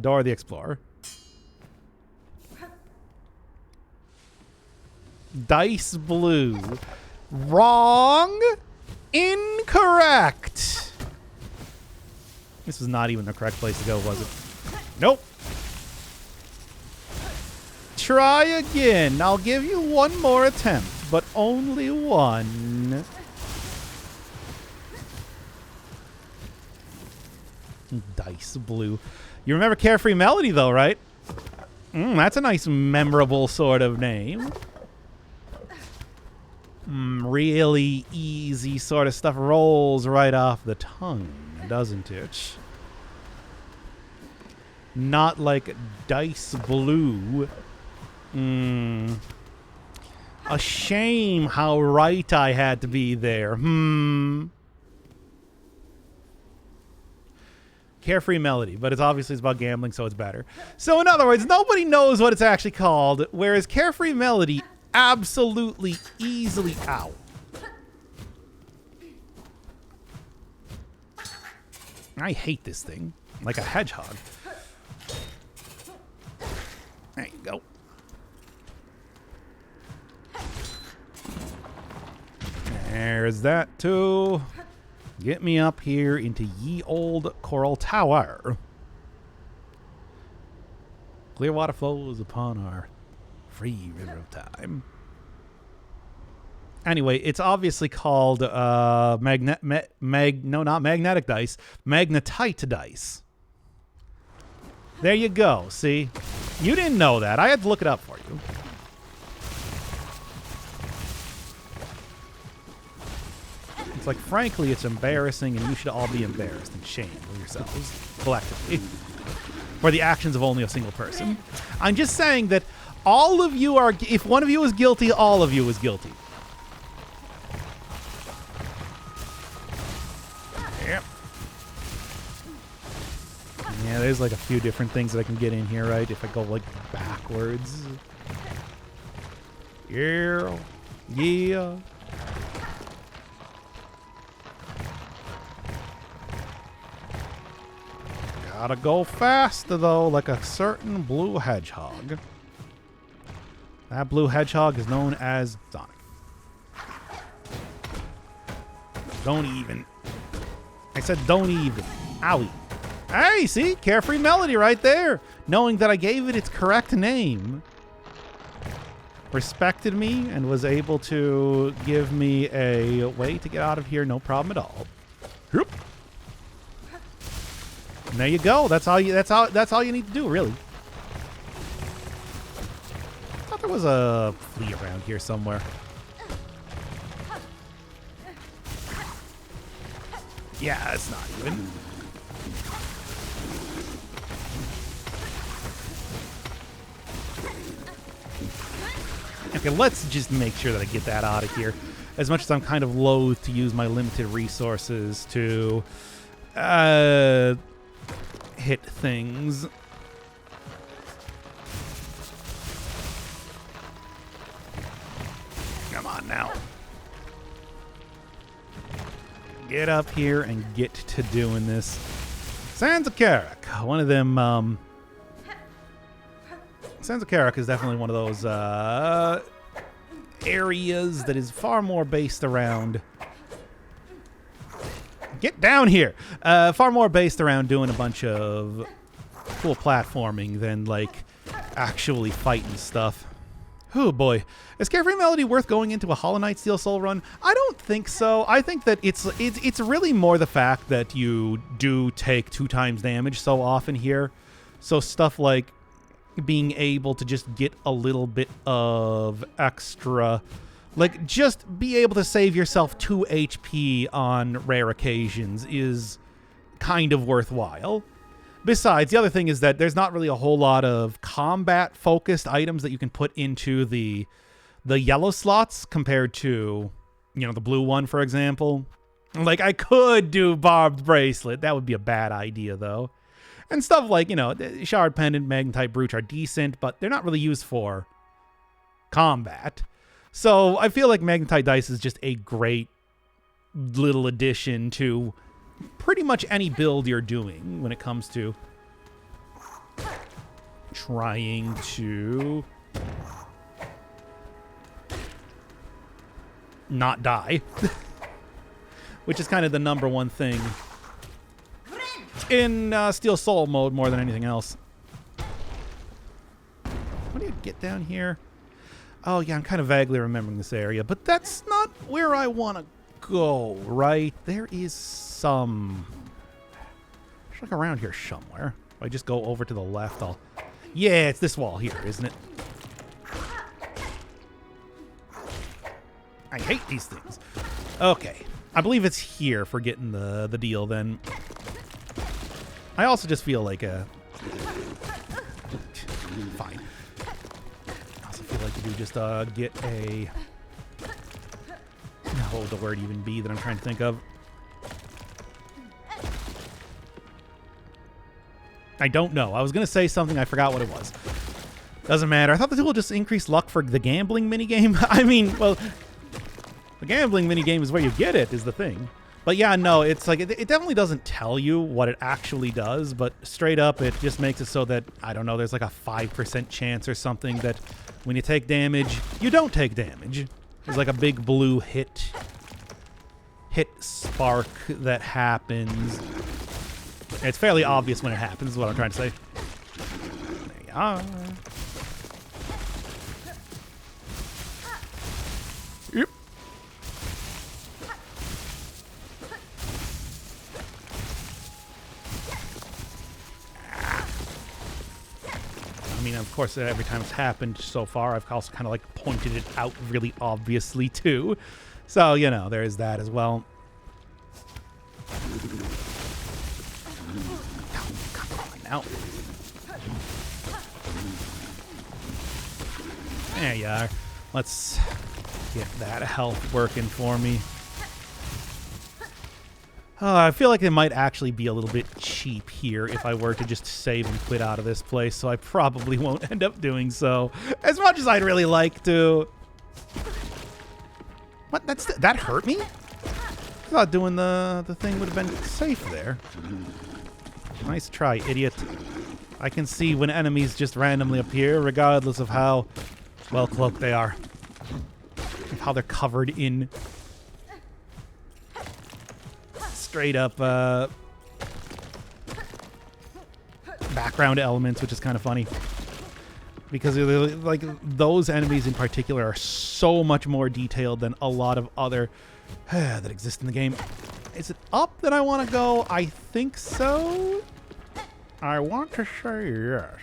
Dora the Explorer. Dice blue. Wrong. Incorrect. This was not even the correct place to go, was it? Nope. Try again. I'll give you one more attempt, but only one. Dice blue. You remember Carefree Melody, though, right? That's a nice, memorable sort of name. Really easy sort of stuff. Rolls right off the tongue, doesn't it? Not like Dice Blue. A shame how right I had to be there. Carefree Melody, but it's obviously about gambling, so it's better. So in other words, nobody knows what it's actually called, whereas Carefree Melody absolutely easily out. I hate this thing like a hedgehog. There's that too. Get me up here into ye old coral tower. Clear water flows upon our free river of time. Anyway, it's obviously called not magnetic dice, magnetite dice. There you go. See, you didn't know that. I had to look it up for you. It's like, frankly, it's embarrassing, and you should all be embarrassed and shamed of yourselves collectively for the actions of only a single person. I'm just saying that all of you are, if one of you is guilty, all of you is guilty. Yep. Yeah, there's like a few different things that I can get in here, right? If I go like backwards. Yeah. Yeah. Gotta go faster, though, like a certain blue hedgehog. That blue hedgehog is known as Sonic. Don't even. I said don't even. Owie. Hey, see? Carefree Melody right there. Knowing that I gave it its correct name. Respected me and was able to give me a way to get out of here, no problem at all. Whoop. And there you go. That's all you need to do, really. I thought there was a flea around here somewhere. Yeah, it's not even. Okay, let's just make sure that I get that out of here. As much as I'm kind of loath to use my limited resources to hit things. Come on now. Get up here and get to doing this. Sands of Karak, one of them, Sands of Karak is definitely one of those areas that is far more based around... Get down here! Far more based around doing a bunch of cool platforming than, like, actually fighting stuff. Oh boy. Is Carefree Melody worth going into a Hollow Knight Steel Soul run? I don't think so. I think that it's really more the fact that you do take 2 times damage so often here. So stuff like being able to just get a little bit of extra... Like, just be able to save yourself 2 HP on rare occasions is kind of worthwhile. Besides, the other thing is that there's not really a whole lot of combat-focused items that you can put into the yellow slots compared to, you know, the blue one, for example. Like, I could do Barbed Bracelet. That would be a bad idea, though. And stuff like, you know, Shard Pendant, Magnetite Brooch are decent, but they're not really used for combat. So I feel like Magnetite Dice is just a great little addition to pretty much any build you're doing when it comes to trying to not die. Which is kind of the #1 thing in Steel Soul mode more than anything else. What do you get down here? Oh, yeah, I'm kind of vaguely remembering this area, but that's not where I want to go, right? There is some... It's like around here somewhere. If I just go over to the left, I'll... Yeah, it's this wall here, isn't it? I hate these things. Okay. I believe it's here for getting the deal, then. I also just feel like a... Fine. Like to do just get a... What would the word even be that I'm trying to think of? I don't know. I was going to say something. I forgot what it was. Doesn't matter. I thought the tool just increased luck for the gambling minigame. I mean, well, the gambling minigame is where you get it, is the thing. But yeah, no, it's like, it definitely doesn't tell you what it actually does, but straight up, it just makes it so that, I don't know, there's like a 5% chance or something that when you take damage, you don't take damage. There's like a big blue hit hit spark that happens. It's fairly obvious when it happens, is what I'm trying to say. There you are. Yep. I mean, of course, every time it's happened so far, I've also kind of like pointed it out really obviously too. So, you know, there is that as well. Come on now. There you are. Let's get that health working for me. I feel like it might actually be a little bit cheap here if I were to just save and quit out of this place, so I probably won't end up doing so, as much as I'd really like to. What? That hurt me? I thought doing the thing would have been safe there. Nice try, idiot. I can see when enemies just randomly appear, regardless of how well cloaked they are. Of how they're covered in straight up background elements, which is kind of funny. Because like those enemies in particular are so much more detailed than a lot of other that exist in the game. Is it up that I want to go? I think so. I want to say yes.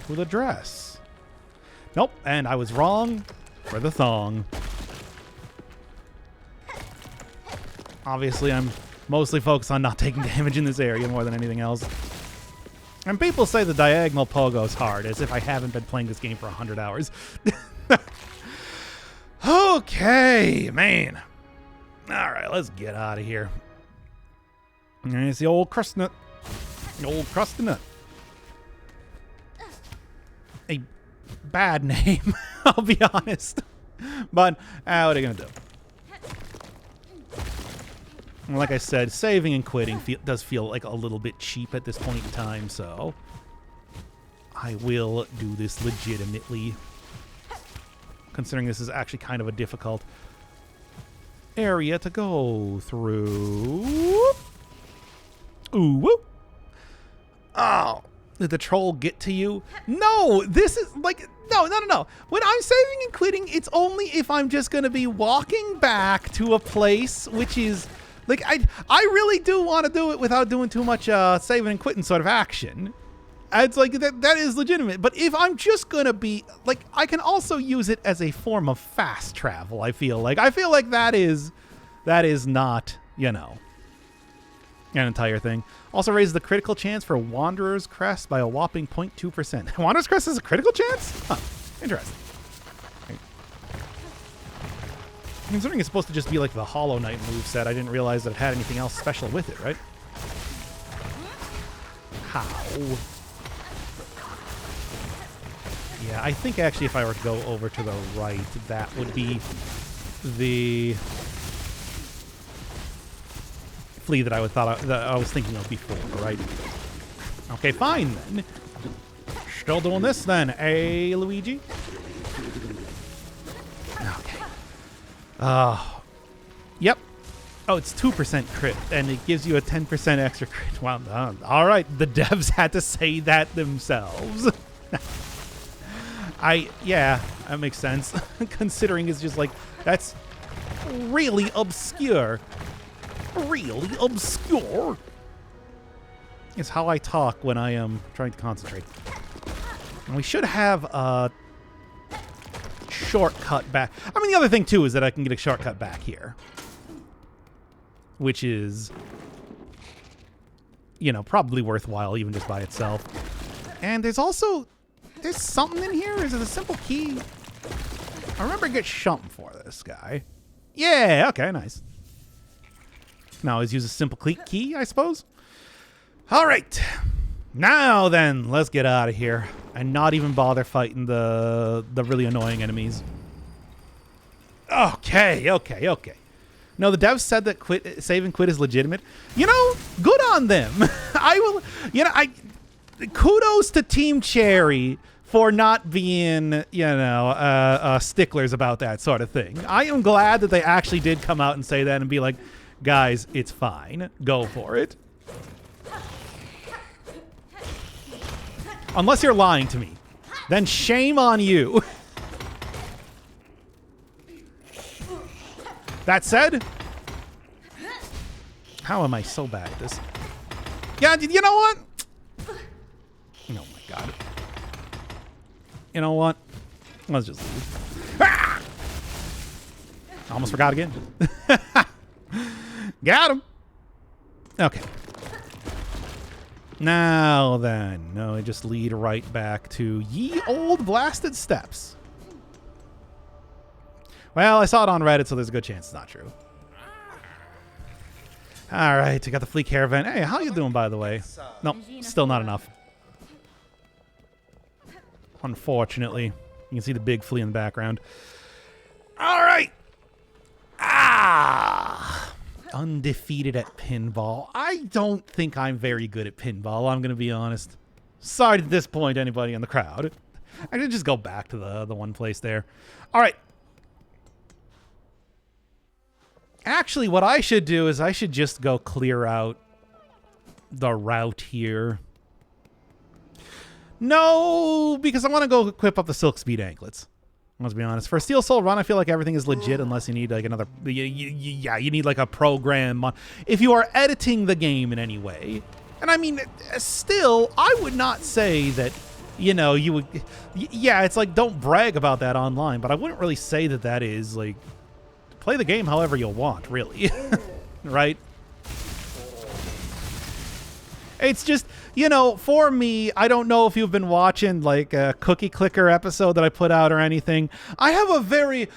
With a dress. Nope, and I was wrong for the thong. Obviously, I'm mostly focused on not taking damage in this area more than anything else. And people say the diagonal pogo's hard, as if I haven't been playing this game for 100 hours. Okay, man. All right, let's get out of here. There's the old crust nut. The old crusty nut. A bad name, I'll be honest. But, what are you going to do? Like I said, saving and quitting does feel like a little bit cheap at this point in time, so I will do this legitimately. Considering this is actually kind of a difficult area to go through. Ooh, whoop. Oh, did the troll get to you? No, this is like, no. When I'm saving and quitting, it's only if I'm just going to be walking back to a place which is... Like, I really do want to do it without doing too much saving and quitting sort of action. It's like, that is legitimate. But if I'm just going to be, like, I can also use it as a form of fast travel, I feel like. I feel like that is not, you know, an entire thing. Also raises the critical chance for Wanderer's Crest by a whopping 0.2%. Wanderer's Crest is a critical chance? Huh, interesting. Considering it's supposed to just be like the Hollow Knight moveset, I didn't realize that it had anything else special with it, right? How? Yeah, I think actually if I were to go over to the right, that would be the flea that I was thinking of before, right? Okay, fine then. Still doing this then, eh, Luigi? Okay. Yep. Oh, it's 2% crit, and it gives you a 10% extra crit. Well done. All right, the devs had to say that themselves. Yeah, that makes sense. Considering it's just like, that's really obscure. Really obscure. It's how I talk when I am trying to concentrate. And we should have a shortcut back. I mean, the other thing too is that I can get a shortcut back here, which is, you know, probably worthwhile even just by itself. And there's something in here. Is it a simple key? I remember I get something for this guy. Yeah, okay, nice. Now always use a simple key, I suppose. All right. Now then, let's get out of here and not even bother fighting the really annoying enemies. Okay. No, the devs said that save and quit is legitimate. You know, good on them. Kudos to Team Cherry for not being, sticklers about that sort of thing. I am glad that they actually did come out and say that and be like, guys, it's fine. Go for it. Unless you're lying to me. Then shame on you. That said, how am I so bad at this? Yeah, you know what? Oh my god. You know what? Let's just leave. Ah! Almost forgot again. Got him. Okay. Now then, no, I just lead right back to ye old blasted steps. Well, I saw it on Reddit, so there's a good chance it's not true. All right, we got the flea caravan. Hey, how you doing, by the way? Nope, still not enough. Unfortunately, you can see the big flea in the background. All right. Undefeated at pinball. I don't think I'm very good at pinball, I'm going to be honest. Sorry to disappoint anybody in the crowd. I could just go back to the one place there. All right. Actually, what I should do is I should just go clear out the route here. No, because I want to go equip up the Silk Speed anklets. Let's be honest. For a Steel Soul run, I feel like everything is legit unless you need like another... Yeah, you need like a program. If you are editing the game in any way. And I mean, still, I would not say that, you would... Yeah, it's like, don't brag about that online, but I wouldn't really say that that is like... Play the game however you want, really. Right? It's just, for me, I don't know if you've been watching like a Cookie Clicker episode that I put out or anything. I have a very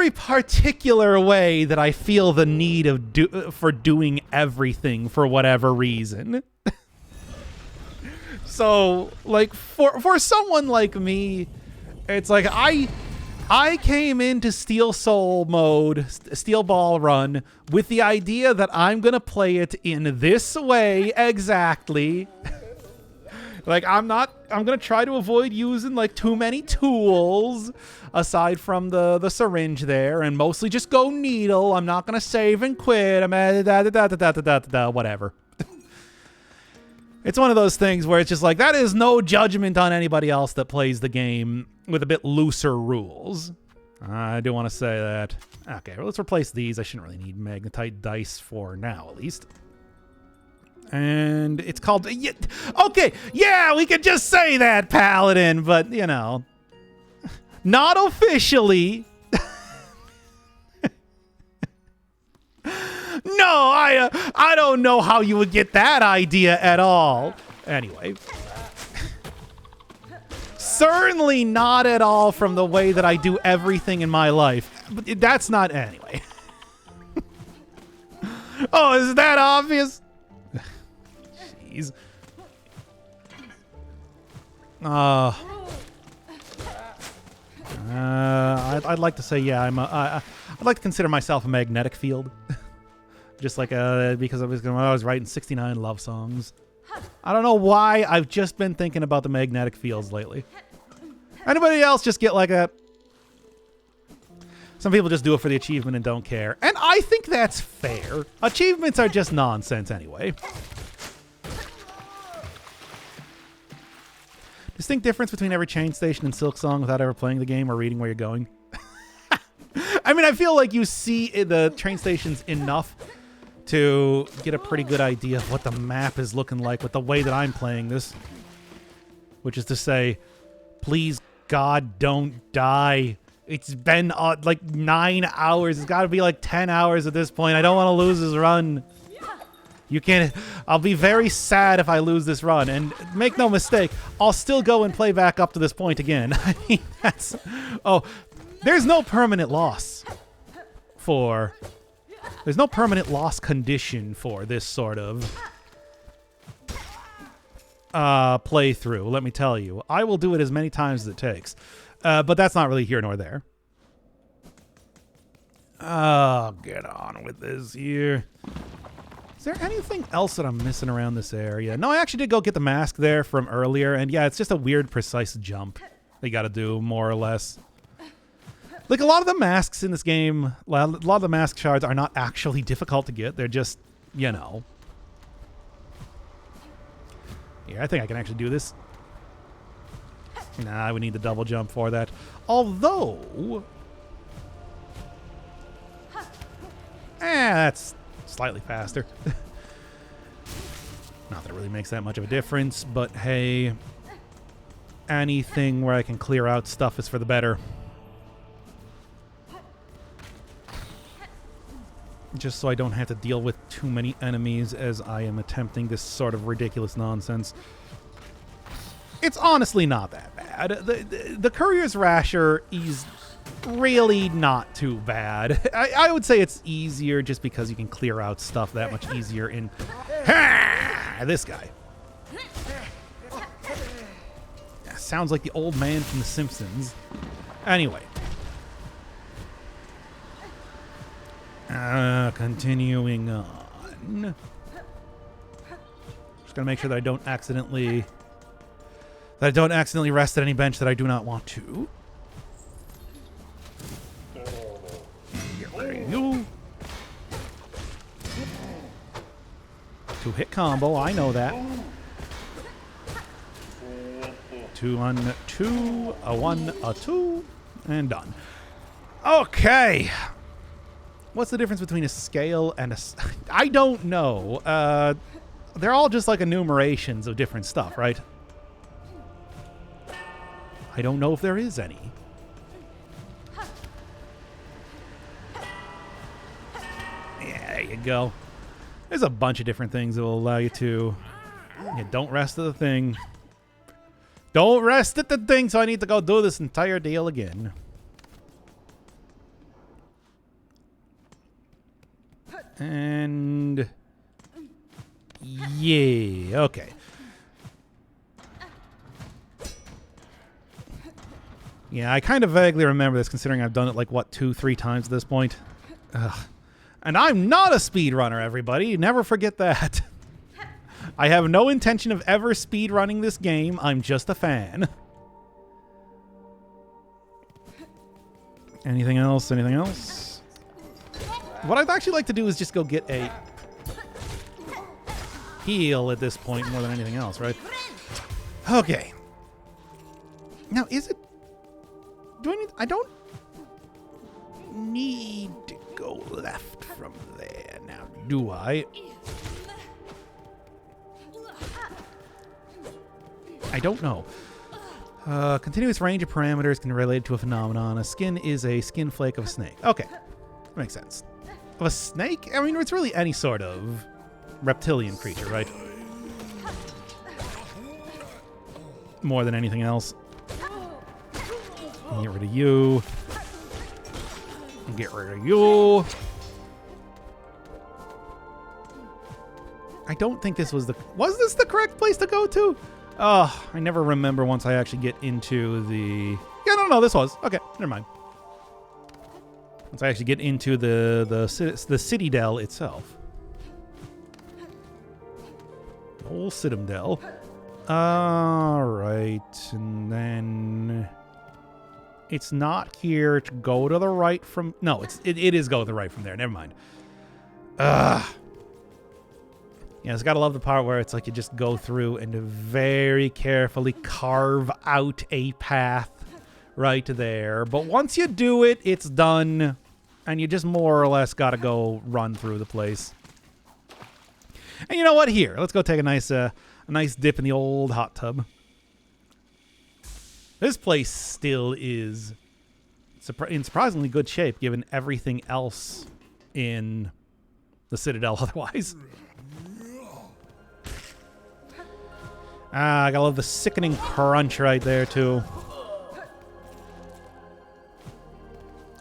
particular way that I feel the need of for doing everything for whatever reason. So, like, for someone like me, it's like I came into Steel Soul mode, Steel Ball Run, with the idea that I'm going to play it in this way exactly. Like, I'm going to try to avoid using, like, too many tools, aside from the syringe there, and mostly just go needle. I'm not going to save and quit. Whatever. It's one of those things where it's just like, that is no judgment on anybody else that plays the game with a bit looser rules. I do want to say that. Okay, well, let's replace these. I shouldn't really need magnetite dice for now, at least. And it's called... Okay, yeah, we could just say that, Paladin, but, not officially. No, I don't know how you would get that idea at all. Anyway. Certainly not at all from the way that I do everything in my life. But that's not... Anyway. Oh, is that obvious? Jeez. I'd like to say, yeah, I'd like to consider myself a magnetic field. Just like, because I was writing 69 love songs. I don't know why, I've just been thinking about the magnetic fields lately. Anybody else just get like a... Some people just do it for the achievement and don't care. And I think that's fair. Achievements are just nonsense anyway. Distinct difference between every train station and Silksong without ever playing the game or reading where you're going. I mean, I feel like you see the train stations enough to get a pretty good idea of what the map is looking like with the way that I'm playing this. Which is to say, please, God, don't die. It's been like 9 hours. It's got to be like 10 hours at this point. I don't want to lose this run. You can't... I'll be very sad if I lose this run. And make no mistake, I'll still go and play back up to this point again. I mean, that's... Oh, there's no permanent loss for... There's no permanent loss condition for this sort of playthrough, let me tell you. I will do it as many times as it takes. But that's not really here nor there. Oh, get on with this here. Is there anything else that I'm missing around this area? No, I actually did go get the mask there from earlier, and yeah, it's just a weird, precise jump they got to do, more or less. Like, a lot of the masks in this game, a lot of the mask shards are not actually difficult to get. They're just, you know. Yeah, I think I can actually do this. Nah, I would need the double jump for that. Although... that's slightly faster. Not that it really makes that much of a difference, but hey, anything where I can clear out stuff is for the better. Just so I don't have to deal with too many enemies as I am attempting this sort of ridiculous nonsense. It's honestly not that bad. The Courier's Rasher is really not too bad. I would say it's easier just because you can clear out stuff that much easier in this guy. Sounds like the old man from The Simpsons. Anyway. Continuing on. Just gotta make sure that I don't accidentally rest at any bench that I do not want to. Get rid of you. 2-hit combo, I know that. 2 on 2, a 1, a 2, and done. Okay. What's the difference between a scale and a... I don't know. They're all just like enumerations of different stuff, right? I don't know if there is any. Yeah, there you go. There's a bunch of different things that will allow you to... Yeah, don't rest at the thing. Don't rest at the thing, so I need to go do this entire deal again. And... yeah, okay. Yeah, I kind of vaguely remember this, considering I've done it like, what, 2-3 times at this point? Ugh. And I'm not a speedrunner, everybody. Never forget that. I have no intention of ever speedrunning this game. I'm just a fan. Anything else? Anything else? What I'd actually like to do is just go get a heal at this point more than anything else, right? Okay. Now, is it... do I need... I don't need to go left from there now, do I? I don't know. Continuous range of parameters can be related to a phenomenon. A skin is a skin flake of a snake. Okay. That makes sense. Of a snake? I mean, it's really any sort of reptilian creature, right? More than anything else. Get rid of you. Get rid of you. I don't think this was the... was this the correct place to go to? Oh, I never remember once I actually get into the... yeah, no, this was. Okay, never mind. Once I actually get into the Citadel itself. Old Citadel. Alright, and then... it's not here to go to the right from... no, it is go to the right from there. Never mind. Yeah, it's gotta love the part where it's like you just go through and very carefully carve out a path right there. But once you do it, it's done. And you just more or less gotta go run through the place. And you know what? Here, let's go take a nice dip in the old hot tub. This place still is in surprisingly good shape, given everything else in the Citadel otherwise. I gotta love the sickening crunch right there, too.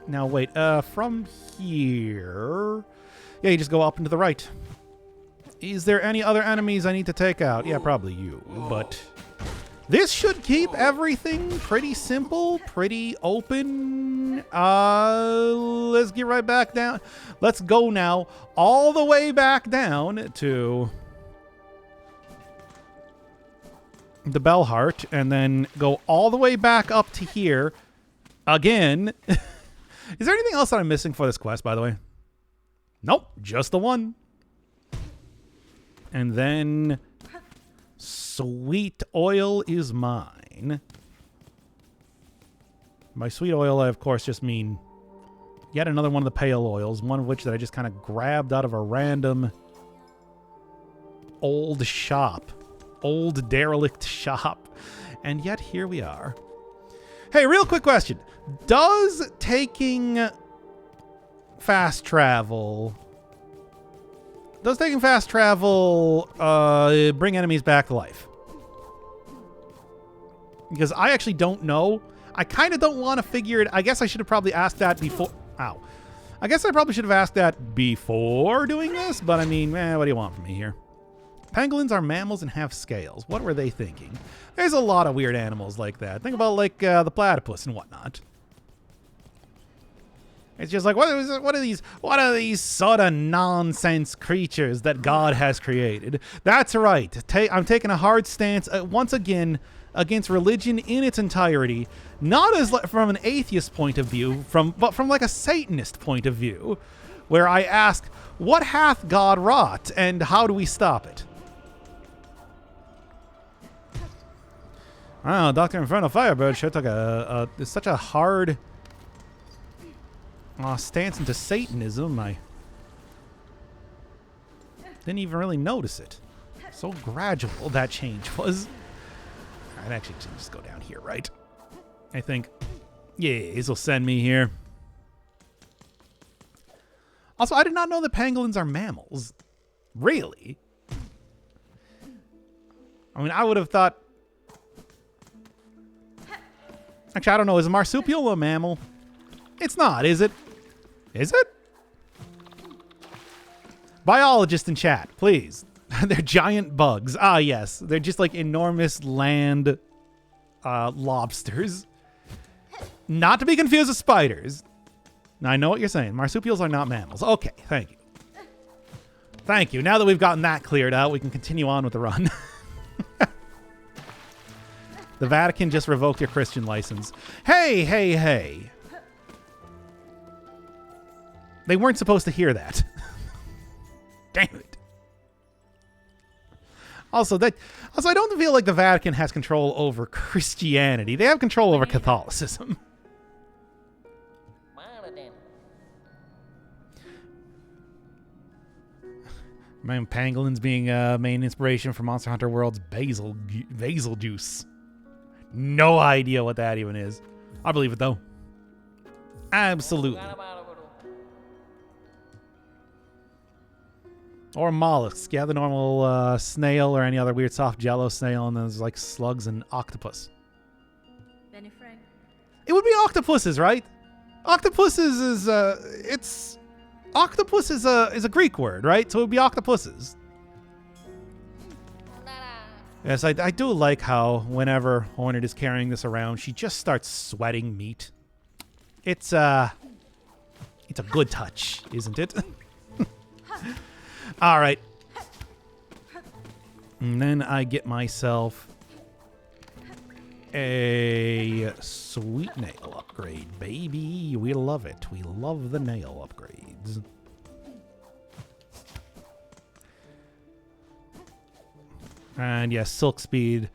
Now, wait, from here... yeah, you just go up and to the right. Is there any other enemies I need to take out? Yeah, probably you, but... This should keep everything pretty simple, pretty open. Let's get right back down. Let's go now all the way back down to the Bellheart and then go all the way back up to here again. Is there anything else that I'm missing for this quest, by the way? Nope, just the one. And then sweet oil is mine. By sweet oil, I of course just mean yet another one of the pale oils, one of which that I just kind of grabbed out of a random old shop, old derelict shop. And yet here we are. Hey, real quick question. Does taking fast travel bring enemies back to life? Because I actually don't know. I kind of don't want to figure it. I guess I should have probably asked that before. Ow. I guess I probably should have asked that before doing this, but I mean, what do you want from me here? Pangolins are mammals and have scales. What were they thinking? There's a lot of weird animals like that. Think about like the platypus and whatnot. It's just like, what are these sort of nonsense creatures that God has created? That's right. I'm taking a hard stance once again against religion in its entirety, not as from an atheist point of view, but from like a Satanist point of view, where I ask, what hath God wrought, and how do we stop it? Oh, Dr. Inferno Firebird sure took such a hard stance into Satanism. I didn't even really notice it. So gradual that change was. I'd actually just go down here, right? I think. Yeah, this will send me here. Also, I did not know that pangolins are mammals. Really? I mean, I would have thought. Actually, I don't know. Is a marsupial a mammal? It's not, is it? Is it? Biologist in chat, please. They're giant bugs. Ah, yes. They're just like enormous land lobsters. Not to be confused with spiders. Now, I know what you're saying. Marsupials are not mammals. Okay, thank you. Thank you. Now that we've gotten that cleared out, we can continue on with the run. The Vatican just revoked your Christian license. Hey, hey, hey. They weren't supposed to hear that. Damn it. Also, I don't feel like the Vatican has control over Christianity. They have control over Catholicism. Man, pangolins being main inspiration for Monster Hunter World's basil juice. No idea what that even is. I believe it though. Absolutely. Or mollusks. Yeah, the normal snail or any other weird soft jello snail, and then there's like slugs and octopus. It would be octopuses, right? Octopuses is octopus is a Greek word, right? So it would be octopuses. Yes, I do like how whenever Hornet is carrying this around, she just starts sweating meat. It's a good touch, isn't it? All right. And then I get myself a sweet nail upgrade, baby. We love it. We love the nail upgrades. And yes, Silk Speed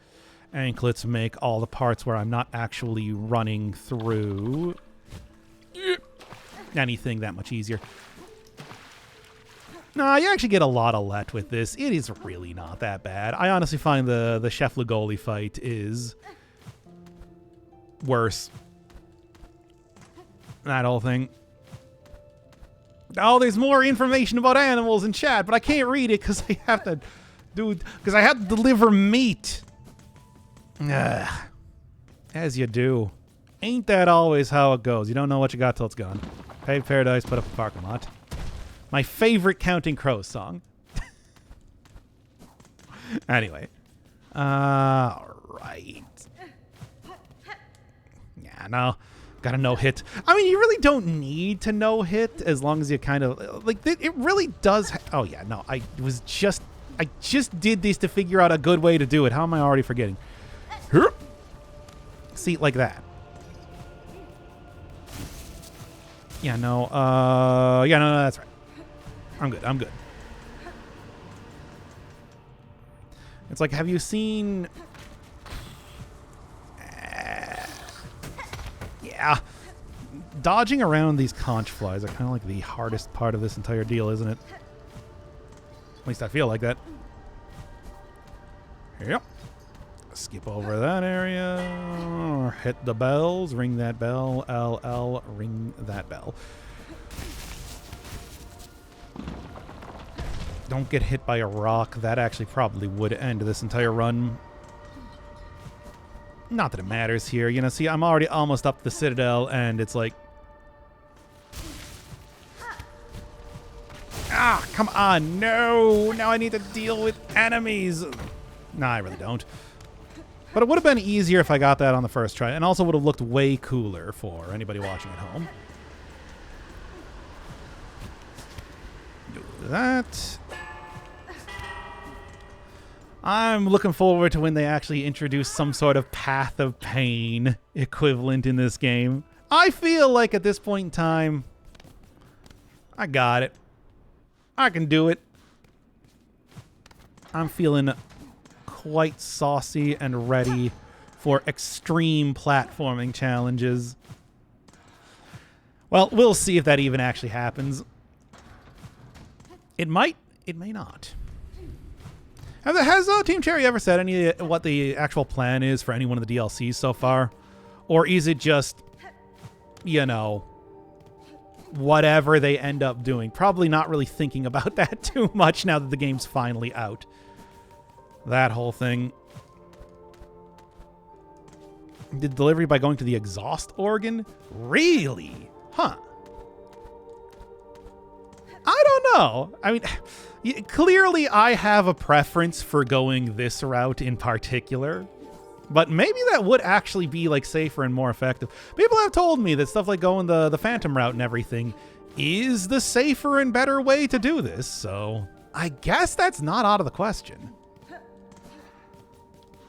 anklets make all the parts where I'm not actually running through anything that much easier. No, you actually get a lot of let with this. It is really not that bad. I honestly find the Chef Lugoli fight is worse. That whole thing. Oh, there's more information about animals in chat, but I can't read it because I have to because I have to deliver meat. As you do. Ain't that always how it goes? You don't know what you got till it's gone. Paved Paradise, put up a parking lot. My favorite Counting Crows song. Anyway. Alright. right. Yeah, no. Got a no-hit. I mean, you really don't need to no-hit as long as you kind of... Like, it really does... Oh, yeah, no. I just did this to figure out a good way to do it. How am I already forgetting? See, like that. Yeah, no. Yeah, no, that's right. I'm good. It's like, have you seen... Yeah. Dodging around these conch flies are kind of like the hardest part of this entire deal, isn't it? At least I feel like that. Yep. Skip over that area. Hit the bells. Ring that bell. LL. Ring that bell. Don't get hit by a rock. That actually probably would end this entire run. Not that it matters here. You know, see, I'm already almost up the Citadel, and it's like... Ah, come on. No. Now I need to deal with enemies. Nah, I really don't. But it would have been easier if I got that on the first try, and also would have looked way cooler for anybody watching at home. Do that. I'm looking forward to when they actually introduce some sort of Path of Pain equivalent in this game. I feel like at this point in time, I got it. I can do it. I'm feeling quite saucy and ready for extreme platforming challenges. Well, we'll see if that even actually happens. It might. It may not. Has Team Cherry ever said what the actual plan is for any one of the DLCs so far? Or is it just, you know, whatever they end up doing? Probably not really thinking about that too much now that the game's finally out. That whole thing. Did delivery by going to the exhaust organ? Really? Huh. I don't know. I mean, clearly I have a preference for going this route in particular, but maybe that would actually be like safer and more effective. People have told me that stuff like going the Phantom route and everything is the safer and better way to do this, so I guess that's not out of the question.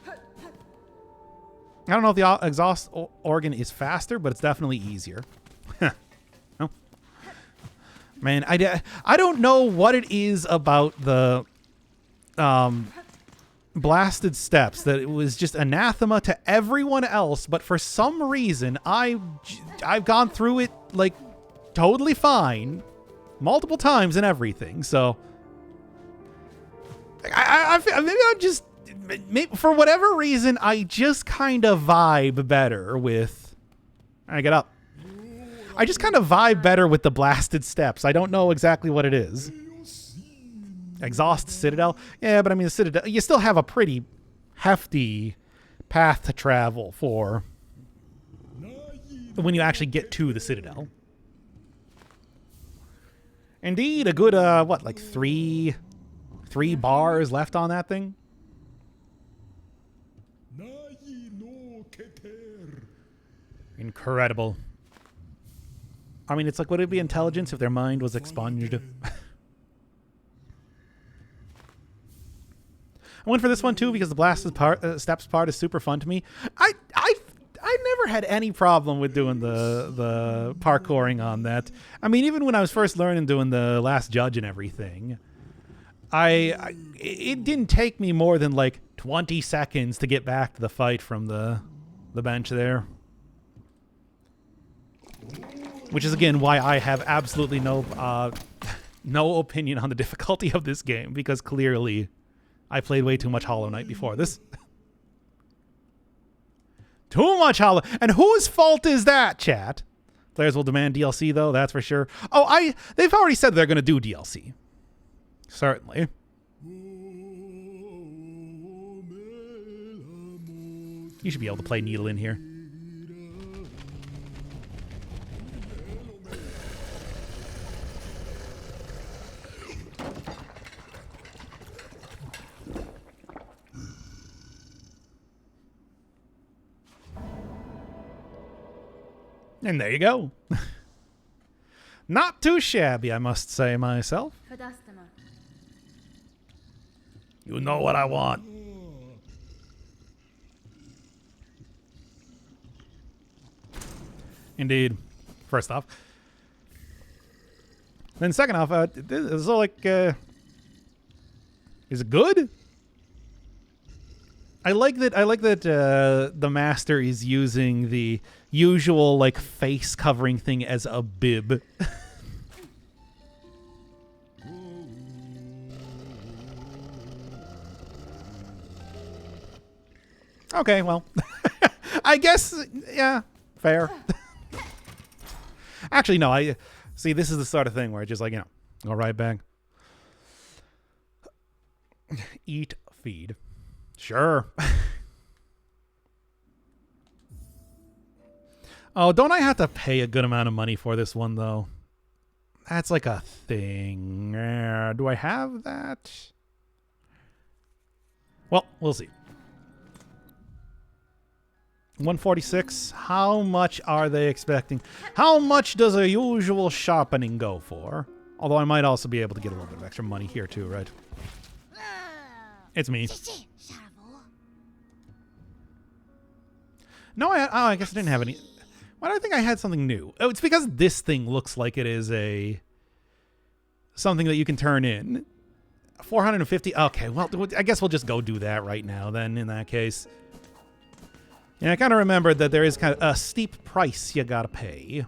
I don't know if the exhaust organ is faster, but it's definitely easier. No. Man, I don't know what it is about the blasted steps that it was just anathema to everyone else, but for some reason I've gone through it like totally fine multiple times and everything. So maybe I'm just for whatever reason I just kind of vibe better with. I get up. I just kind of vibe better with the blasted steps. I don't know exactly what it is. Exhaust Citadel? Yeah, but I mean, the Citadel, you still have a pretty hefty path to travel for when you actually get to the Citadel. Indeed, a good, what, like three bars left on that thing? Incredible. I mean, it's like, would it be intelligence if their mind was expunged? I went for this one too because the blasted steps part is super fun to me. I never had any problem with doing the parkouring on that. I mean, even when I was first learning doing the Last Judge and everything, it didn't take me more than like 20 seconds to get back to the fight from the bench there. Which is, again, why I have absolutely no opinion on the difficulty of this game, because clearly I played way too much Hollow Knight before this. Too much Hollow... And whose fault is that, chat? Players will demand DLC, though, that's for sure. Oh, they've already said they're going to do DLC. Certainly. You should be able to play Needle in here. And there you go. Not too shabby, I must say myself. You know what I want. Indeed. First off. Then second off, so like, is it good? I like that the master is using the usual like face covering thing as a bib. Okay, well, I guess, yeah, fair. Actually, no, I see. This is the sort of thing where I just like, you know, go right back. Eat, feed. Sure. Oh, don't I have to pay a good amount of money for this one, though? That's like a thing. Do I have that? Well, we'll see. 146. How much are they expecting? How much does a usual sharpening go for? Although I might also be able to get a little bit of extra money here too, right? It's me. No, I guess I didn't have any. Why do I think I had something new? Oh, it's because this thing looks like it is something that you can turn in. 450. Okay, well, I guess we'll just go do that right now then in that case. Yeah, I kind of remembered that there is kind of a steep price you gotta pay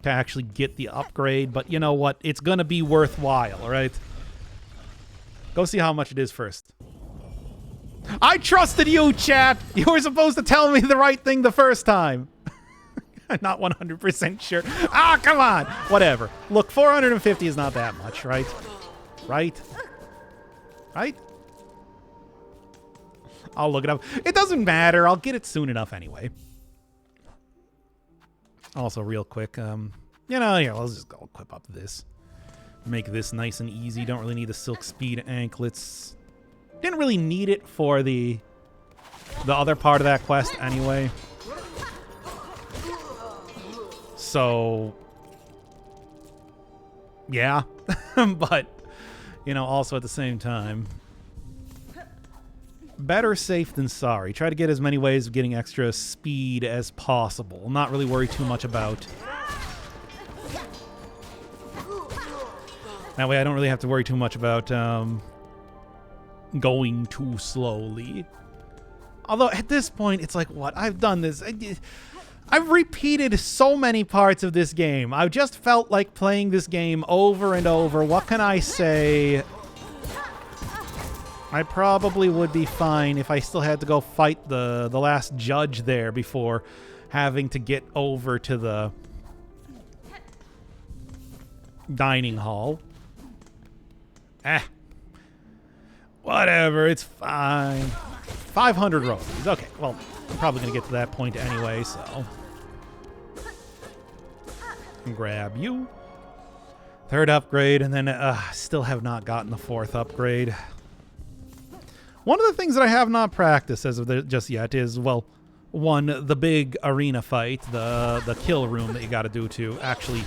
to actually get the upgrade, but you know what? It's gonna be worthwhile, right? Go see how much it is first. I trusted you, chat! You were supposed to tell me the right thing the first time. I'm not 100% sure. Ah, come on! Whatever. Look, 450 is not that much, right? Right? Right? I'll look it up. It doesn't matter. I'll get it soon enough anyway. Also, real quick, you know, here, let's just go equip up this. Make this nice and easy. Don't really need the silk speed anklets. Didn't really need it for the other part of that quest anyway. So, yeah. But, you know, also at the same time, better safe than sorry. Try to get as many ways of getting extra speed as possible. Not really worry too much about. That way I don't really have to worry too much about going too slowly. Although at this point, it's like, what? I've done this. I've repeated so many parts of this game. I've just felt like playing this game over and over. What can I say? I probably would be fine if I still had to go fight the last judge there before having to get over to the dining hall. Whatever, it's fine. 500 rosaries. Okay, well, I'm probably going to get to that point anyway, so. Grab you. Third upgrade, and then still have not gotten the fourth upgrade. One of the things that I have not practiced as of just yet is, well, one, the big arena fight, the kill room that you got to do to actually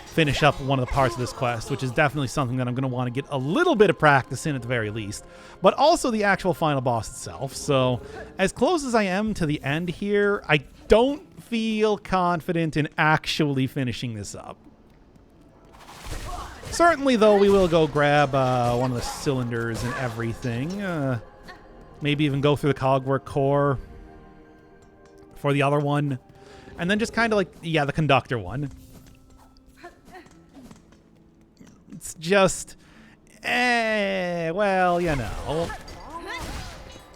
finish up one of the parts of this quest, which is definitely something that I'm going to want to get a little bit of practice in at the very least, but also the actual final boss itself. So as close as I am to the end here, I don't feel confident in actually finishing this up. Certainly, though, we will go grab one of the cylinders and everything. Maybe even go through the cogwork core for the other one. And then just kind of like, yeah, the conductor one. It's just, well, you know.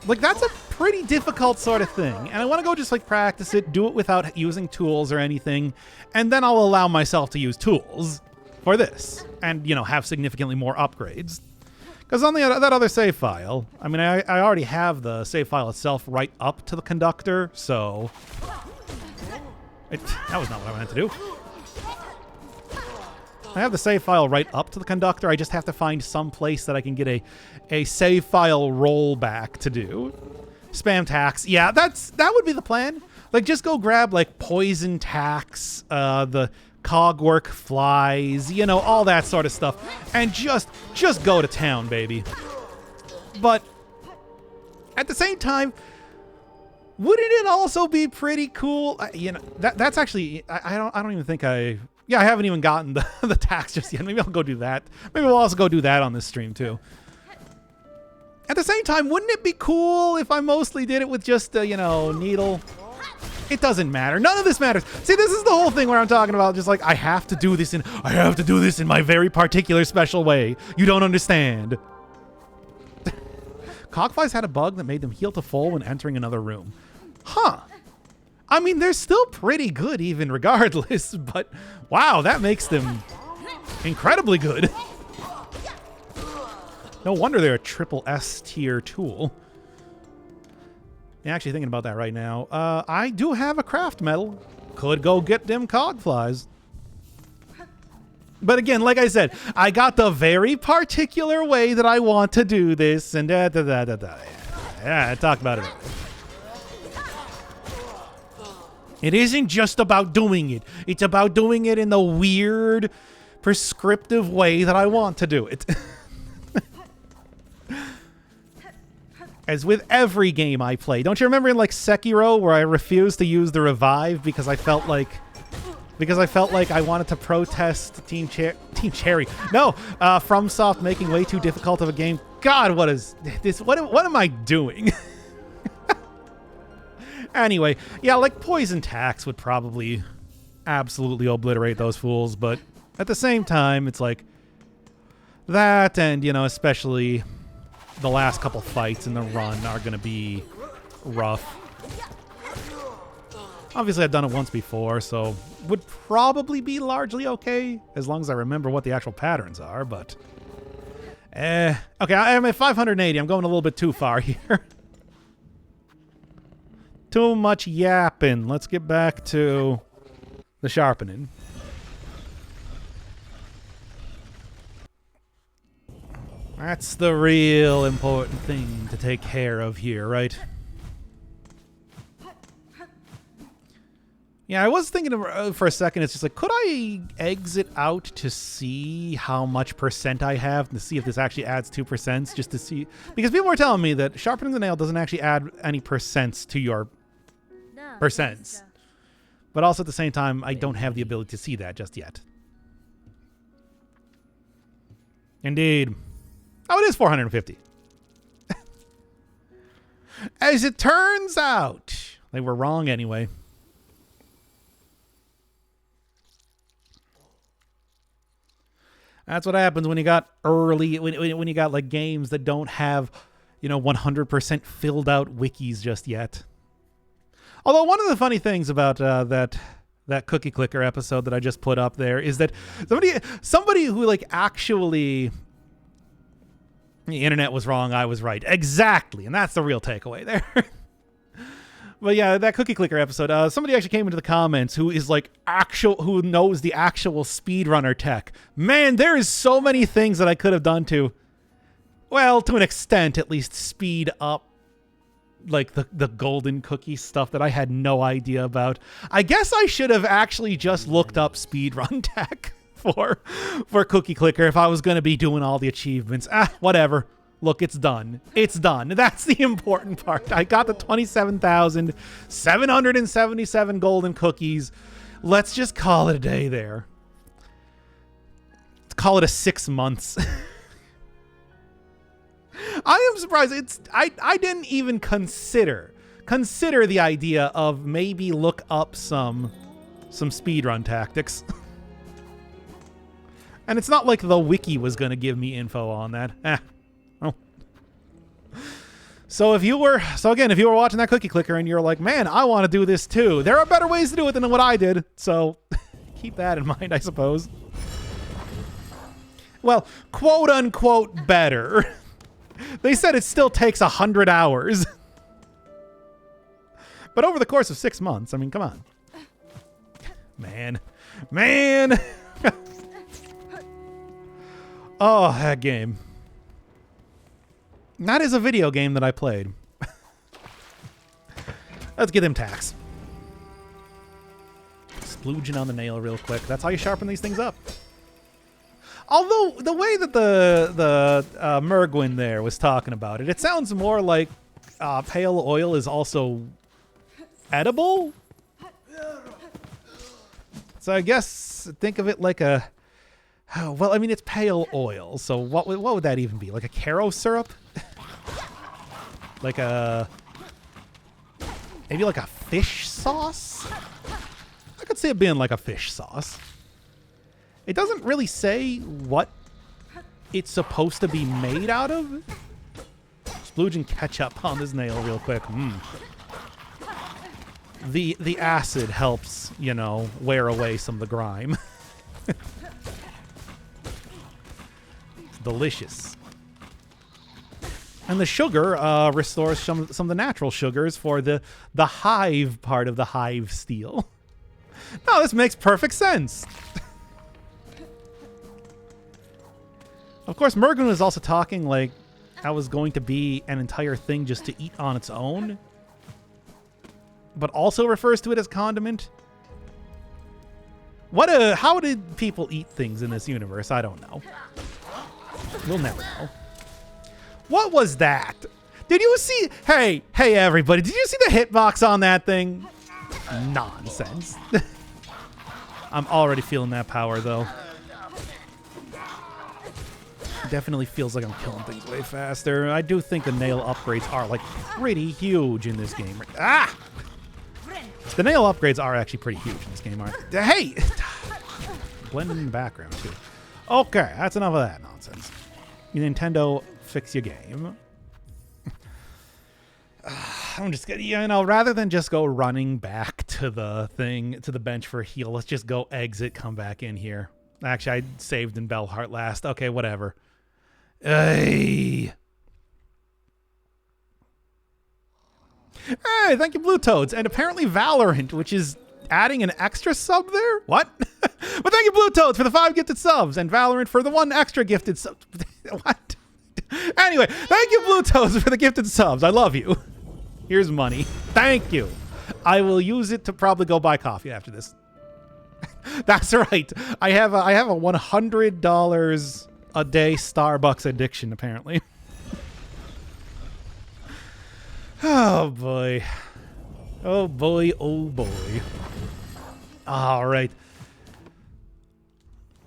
Like, that's a pretty difficult sort of thing. And I want to go just, like, practice it, do it without using tools or anything. And then I'll allow myself to use tools for this. And, you know, have significantly more upgrades. Because on that other save file, I mean, I already have the save file itself right up to the conductor, so. That was not what I meant to do. I have the save file right up to the conductor. I just have to find some place that I can get a save file rollback to do. Spam tax. Yeah, that would be the plan. Like, just go grab, like, poison tacks, the cogwork flies, you know, all that sort of stuff. And just go to town, baby. But at the same time, wouldn't it also be pretty cool? You know, that's actually, I don't even think I haven't even gotten the tax just yet. Maybe I'll go do that. Maybe we'll also go do that on this stream, too. At the same time, wouldn't it be cool if I mostly did it with just a, you know, needle? It doesn't matter. None of this matters. See, this is the whole thing where I'm talking about just like, I have to do this in my very particular special way. You don't understand. Cogflies had a bug that made them heal to full when entering another room. Huh. I mean, they're still pretty good even regardless, but wow, that makes them incredibly good. No wonder they're a triple S tier tool. Yeah, actually thinking about that right now. I do have a craft medal. Could go get them cogflies. But again, like I said, I got the very particular way that I want to do this, and Yeah, talk about it. It isn't just about doing it. It's about doing it in the weird, prescriptive way that I want to do it. As with every game I play. Don't you remember in like Sekiro where I refused to use the revive because I felt like I wanted to protest Team Cherry. No, FromSoft making way too difficult of a game. God, what is this? What am I doing? Anyway, yeah, like poison tax would probably absolutely obliterate those fools, but at the same time, it's like that, and you know, especially the last couple fights in the run are going to be rough. Obviously, I've done it once before, so would probably be largely okay, as long as I remember what the actual patterns are, but... Okay, I'm at 580. I'm going a little bit too far here. Too much yapping. Let's get back to the sharpening. That's the real important thing to take care of here, right? Yeah, I was thinking for a second, it's just like, could I exit out to see how much percent I have, to see if this actually adds 2%, just to see? Because people were telling me that sharpening the nail doesn't actually add any percents to your percents. But also at the same time, I don't have the ability to see that just yet. Indeed. Oh, it is 450. As it turns out, they were wrong anyway. That's what happens when you got early, when you got like games that don't have, you know, 100% filled out wikis just yet. Although one of the funny things about that cookie clicker episode that I just put up there is that somebody who like actually, the internet was wrong, I was right. Exactly. And that's the real takeaway there. But yeah, that cookie clicker episode, somebody actually came into the comments who is like who knows the actual speedrunner tech. Man, there is so many things that I could have done to, well, to an extent, at least speed up like the golden cookie stuff that I had no idea about. I guess I should have actually just looked up speedrun tech for cookie clicker if I was going to be doing all the achievements. Whatever. Look, it's done. It's done. That's the important part. I got the 27,777 golden cookies. Let's just call it a day there. Let's call it a 6 months. I am surprised. I didn't even consider the idea of maybe look up some speedrun tactics. And it's not like the wiki was going to give me info on that. Well. So if you were watching that cookie clicker and you're like, man, I want to do this too, there are better ways to do it than what I did. So keep that in mind, I suppose. Well, quote unquote better. They said it still takes 100 hours. But over the course of 6 months, I mean, come on. Man. Oh, that game. That is a video game that I played. Let's get them tax. splooging on the nail real quick. That's how you sharpen these things up. Although the way that the Mergwyn there was talking about it, it sounds more like pale oil is also edible. So I guess think of it like a, well, I mean, it's pale oil. So what would that even be? Like a Caro syrup? Like maybe like a fish sauce? I could see it being like a fish sauce. It doesn't really say what it's supposed to be made out of. Splooging ketchup on this nail real quick. The acid helps, you know, wear away some of the grime. Delicious. And the sugar restores some of the natural sugars for the hive part of the hive steel. No, this makes perfect sense. Of course, Mergwyn was also talking like that was going to be an entire thing just to eat on its own, but also refers to it as condiment. How did people eat things in this universe? I don't know. We'll never know. What was that? Did you see? Hey, everybody! Did you see the hitbox on that thing? Nonsense. I'm already feeling that power, though. Definitely feels like I'm killing things way faster. I do think the nail upgrades are like pretty huge in this game. Ah! The nail upgrades are actually pretty huge in this game, aren't they? Hey! Blend in the background, too. Okay, that's enough of that nonsense. Nintendo, fix your game. I'm just gonna, you know, rather than just go running back to the thing, to the bench for a heal, let's just go exit, come back in here. Actually, I saved in Bellheart last. Okay, whatever. Hey, thank you, Blue Toads. And apparently Valorant, which is adding an extra sub there? What? But thank you, Blue Toads, for the 5 gifted subs, and Valorant for the 1 extra gifted sub. What? Anyway, thank you, Blue Toads, for the gifted subs. I love you. Here's money. Thank you. I will use it to probably go buy coffee after this. That's right. I have a $100 a day Starbucks addiction, apparently. Oh boy. Oh boy, oh boy. All right.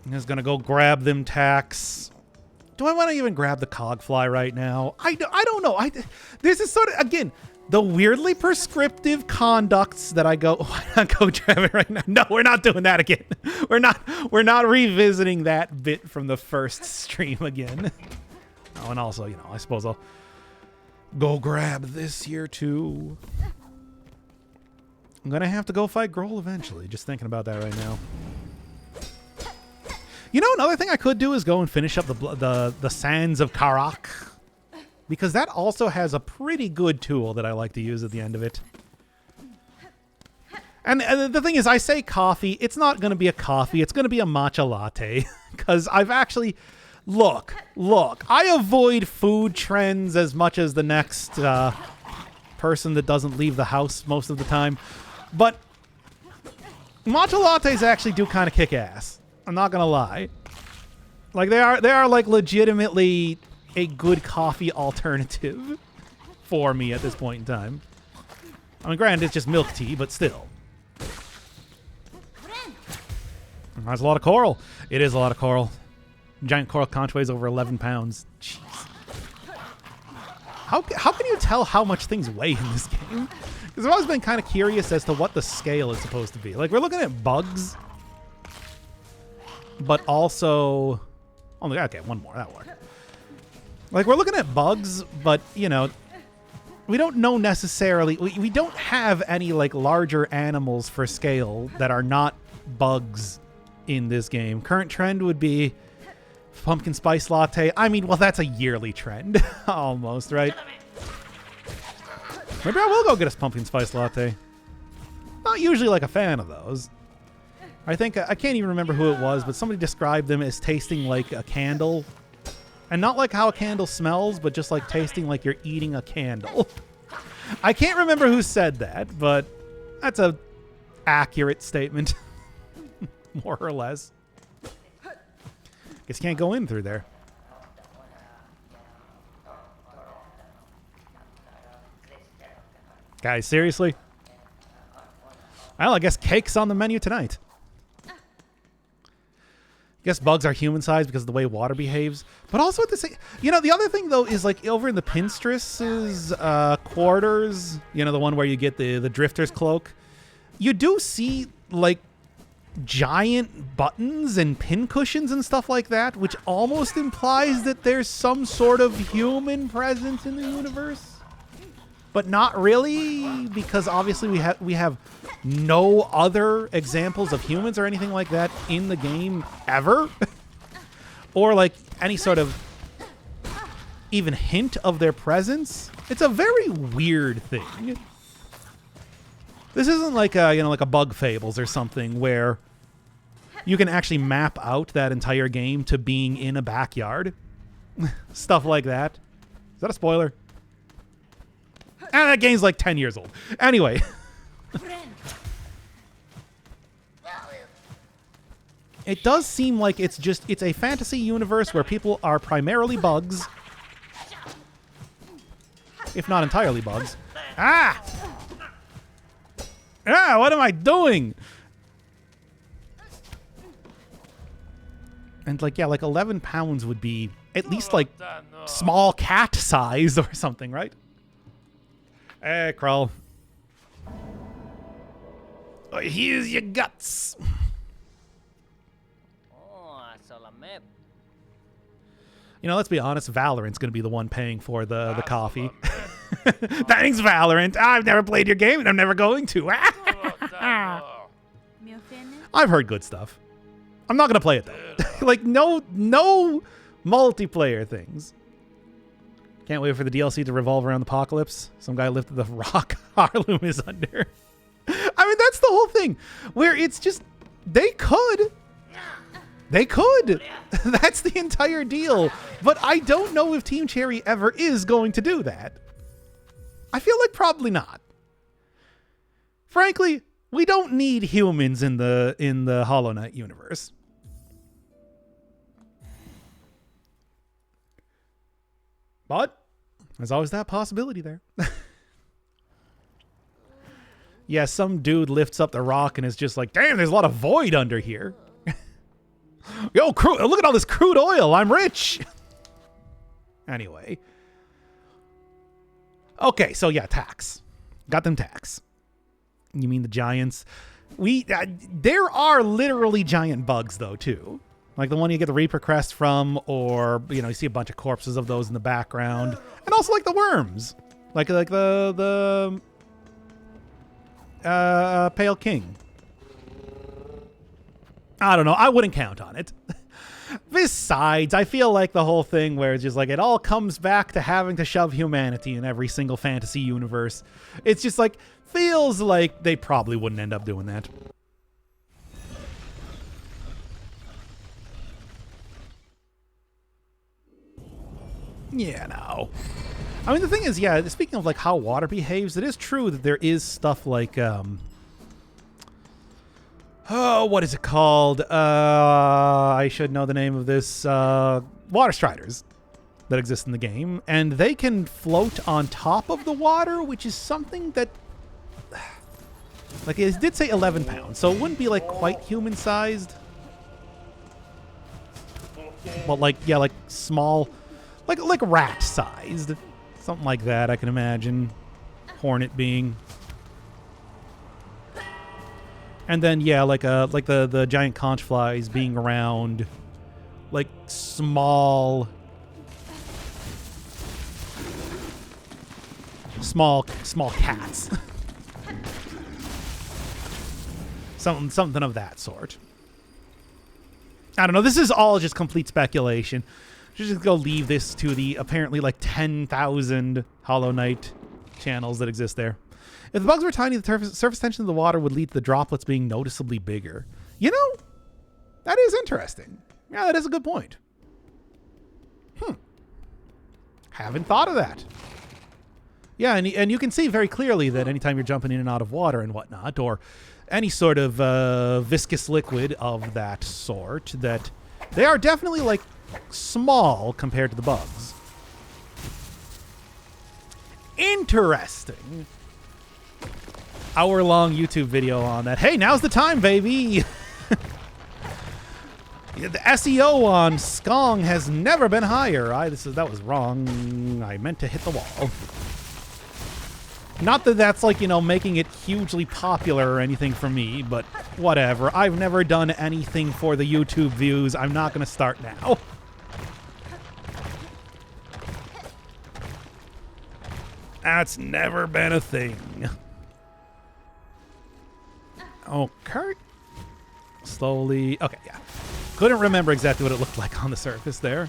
I'm just gonna go grab them tacks. Do I want to even grab the cogfly right now? I don't know. This is sort of, again, the weirdly prescriptive conducts that I go, why not go grab it right now? No, we're not doing that again. We're not revisiting that bit from the first stream again. Oh, and also, you know, I suppose I'll go grab this here too. I'm gonna have to go fight Grohl eventually. Just thinking about that right now. You know, another thing I could do is go and finish up the Sands of Karak, because that also has a pretty good tool that I like to use at the end of it. And the thing is, I say coffee. It's not going to be a coffee. It's going to be a matcha latte, because I've actually... Look. I avoid food trends as much as the next person that doesn't leave the house most of the time. But matcha lattes actually do kind of kick ass. I'm not gonna lie. Like they are like legitimately a good coffee alternative for me at this point in time. I mean, granted, it's just milk tea, but still. That's a lot of coral. It is a lot of coral. Giant coral conch weighs over 11 pounds. Jeez. How can you tell how much things weigh in this game? Because I've always been kind of curious as to what the scale is supposed to be. Like, we're looking at bugs, but also... Oh, okay, one more. That'll work. Like, we're looking at bugs, but, you know, we don't know necessarily... We don't have any, like, larger animals for scale that are not bugs in this game. Current trend would be pumpkin spice latte. I mean, well, that's a yearly trend. Almost, right? Maybe I will go get us pumpkin spice latte. Not usually, like, a fan of those. I think, I can't even remember who it was, but somebody described them as tasting like a candle. And not like how a candle smells, but just like tasting like you're eating a candle. I can't remember who said that, but that's a accurate statement. more or less. Guess you can't go in through there. Guys, seriously? Well, I guess cake's on the menu tonight. I guess bugs are human-sized because of the way water behaves. But also at the same... You know, the other thing, though, is like over in the Pinstress's quarters, you know, the one where you get the drifter's cloak, you do see, like, giant buttons and pin cushions and stuff like that, which almost implies that there's some sort of human presence in the universe. But not really, because obviously we have no other examples of humans or anything like that in the game ever. Or like any sort of even hint of their presence. It's a very weird thing. This isn't like a, you know, like a Bug Fables or something where you can actually map out that entire game to being in a backyard. Stuff like that. Is that a spoiler? And that game's like 10 years old. Anyway. It does seem like it's a fantasy universe where people are primarily bugs. If not entirely bugs. Ah! Ah, what am I doing? And like, yeah, like 11 pounds would be at least like small cat size or something, right? Hey, Krull. Oh, here's your guts. You know, let's be honest, Valorant's going to be the one paying for the coffee. Thanks, Valorant. I've never played your game, and I'm never going to. I've heard good stuff. I'm not going to play it, though. Like, no multiplayer things. Can't wait for the DLC to revolve around the apocalypse. Some guy lifted the rock Harlem is under. I mean, that's the whole thing. Where it's just, they could. That's the entire deal. But I don't know if Team Cherry ever is going to do that. I feel like probably not. Frankly, we don't need humans in the Hollow Knight universe. But there's always that possibility there. Yeah, some dude lifts up the rock and is just like, damn, there's a lot of void under here. Yo, look at all this crude oil. I'm rich. Anyway. Okay, so yeah, tax. Got them tax. You mean the giants? There are literally giant bugs, though, too. Like the one you get the Reaper crest from, or, you know, you see a bunch of corpses of those in the background. And also like the worms. Like the Pale King. I don't know. I wouldn't count on it. Besides, I feel like the whole thing where it's just like it all comes back to having to shove humanity in every single fantasy universe. It's just like, feels like they probably wouldn't end up doing that. Yeah, no. I mean, the thing is, yeah, speaking of like how water behaves, it is true that there is stuff like, oh, what is it called? I should know the name of this. Water striders that exist in the game. And they can float on top of the water, which is something that... Like, it did say 11 pounds, so it wouldn't be, like, quite human-sized. But, like, yeah, like, small... Like rat-sized. Something like that, I can imagine. Hornet being... And then, yeah, like the giant conch flies being around, like small cats. something of that sort. I don't know. This is all just complete speculation. Just go leave this to the apparently like 10,000 Hollow Knight channels that exist there. If the bugs were tiny, the surface tension of the water would lead to the droplets being noticeably bigger. You know, that is interesting. Yeah, that is a good point. Haven't thought of that. Yeah, and you can see very clearly that anytime you're jumping in and out of water and whatnot, or any sort of viscous liquid of that sort, that they are definitely, like, small compared to the bugs. Interesting. Hour-long YouTube video on that. Hey, now's the time, baby! The SEO on Skong has never been higher. That was wrong. I meant to hit the wall. Not that that's, like, you know, making it hugely popular or anything for me, but whatever. I've never done anything for the YouTube views. I'm not going to start now. That's never been a thing. Okay. Slowly. Okay, yeah. Couldn't remember exactly what it looked like on the surface there.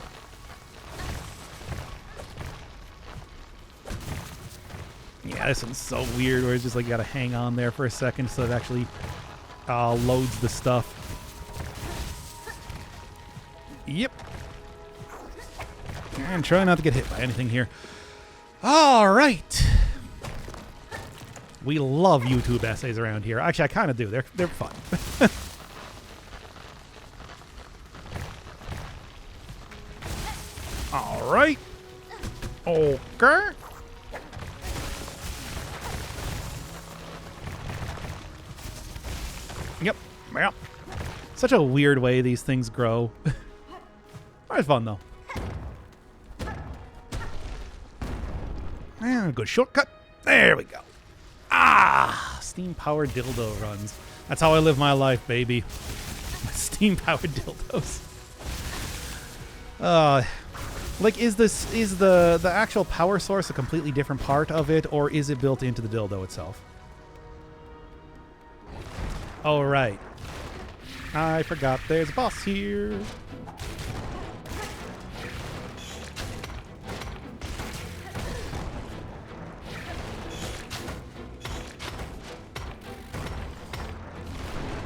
Yeah, this one's so weird where it's just like you gotta hang on there for a second so it actually loads the stuff. Yep. And try not to get hit by anything here. All right. We love YouTube essays around here. Actually, I kind of do. They're fun. All right. Okay. Yep. Yep. Such a weird way these things grow. It's fun, though. And a good shortcut. There we go. Ah! Steam-powered dildo runs. That's how I live my life, baby. Steam-powered dildos. Like, is the actual power source a completely different part of it, or is it built into the dildo itself? Oh, right. I forgot there's a boss here.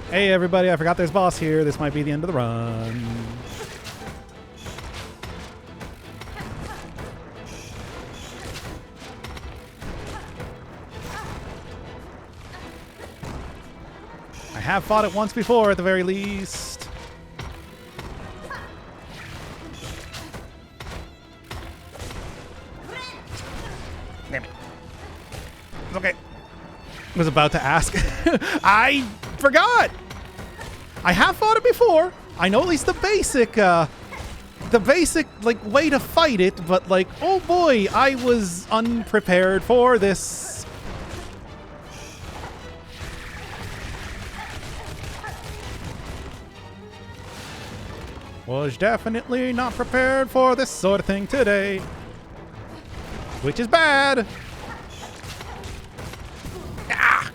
Hey, everybody, I forgot there's a boss here. This might be the end of the run. I have fought it once before, at the very least. Damn it. It's okay. I was about to ask. I forgot. I have fought it before. I know at least the basic like way to fight it, but like, oh boy, I was unprepared for this. Was definitely not prepared for this sort of thing today, which is bad. Ah!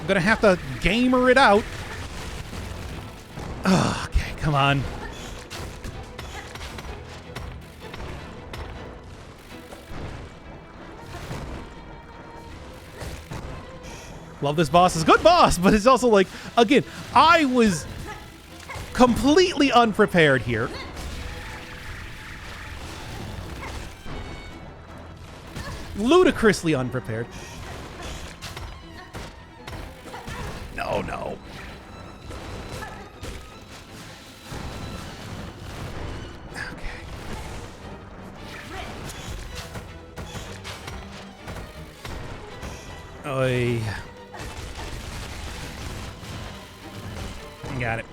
I'm gonna have to gamer it out. Oh, okay, come on. Love this boss. It's a good boss, but it's also like, again, I was completely unprepared here. Ludicrously unprepared. No, no. Okay. Oy. Got it.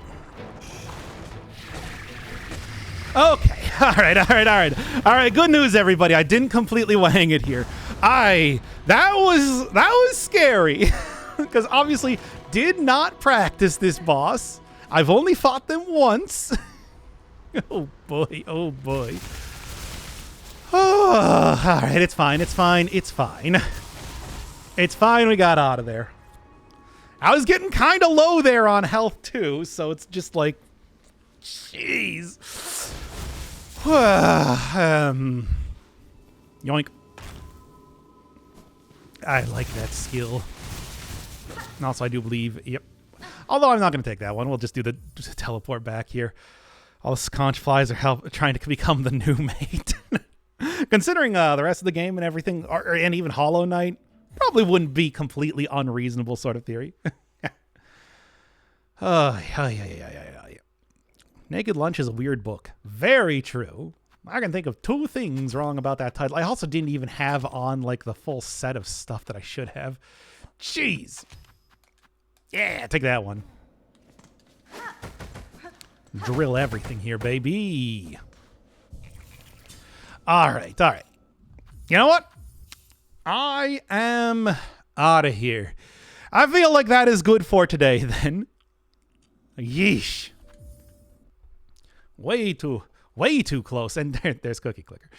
Okay. All right. Good news, everybody. I didn't completely wang it here. That was scary because obviously did not practice this boss. I've only fought them once. Oh boy. Oh boy. Oh, all right. It's fine. It's fine. It's fine. It's fine. We got out of there. I was getting kind of low there on health, too, so it's just like, jeez. Yoink. I like that skill. And also, I do believe, yep. Although I'm not going to take that one. We'll just do the teleport back here. All the conch flies are trying to become the new mate. Considering the rest of the game and everything, and even Hollow Knight, probably wouldn't be completely unreasonable sort of theory. Yeah. Naked Lunch is a weird book. Very true. I can think of 2 things wrong about that title. I also didn't even have on like the full set of stuff that I should have. Jeez. Yeah, take that one. Drill everything here, baby. All right. You know what? I am out of here. I feel like that is good for today, then. Yeesh. Way too close. And there's Cookie Clicker.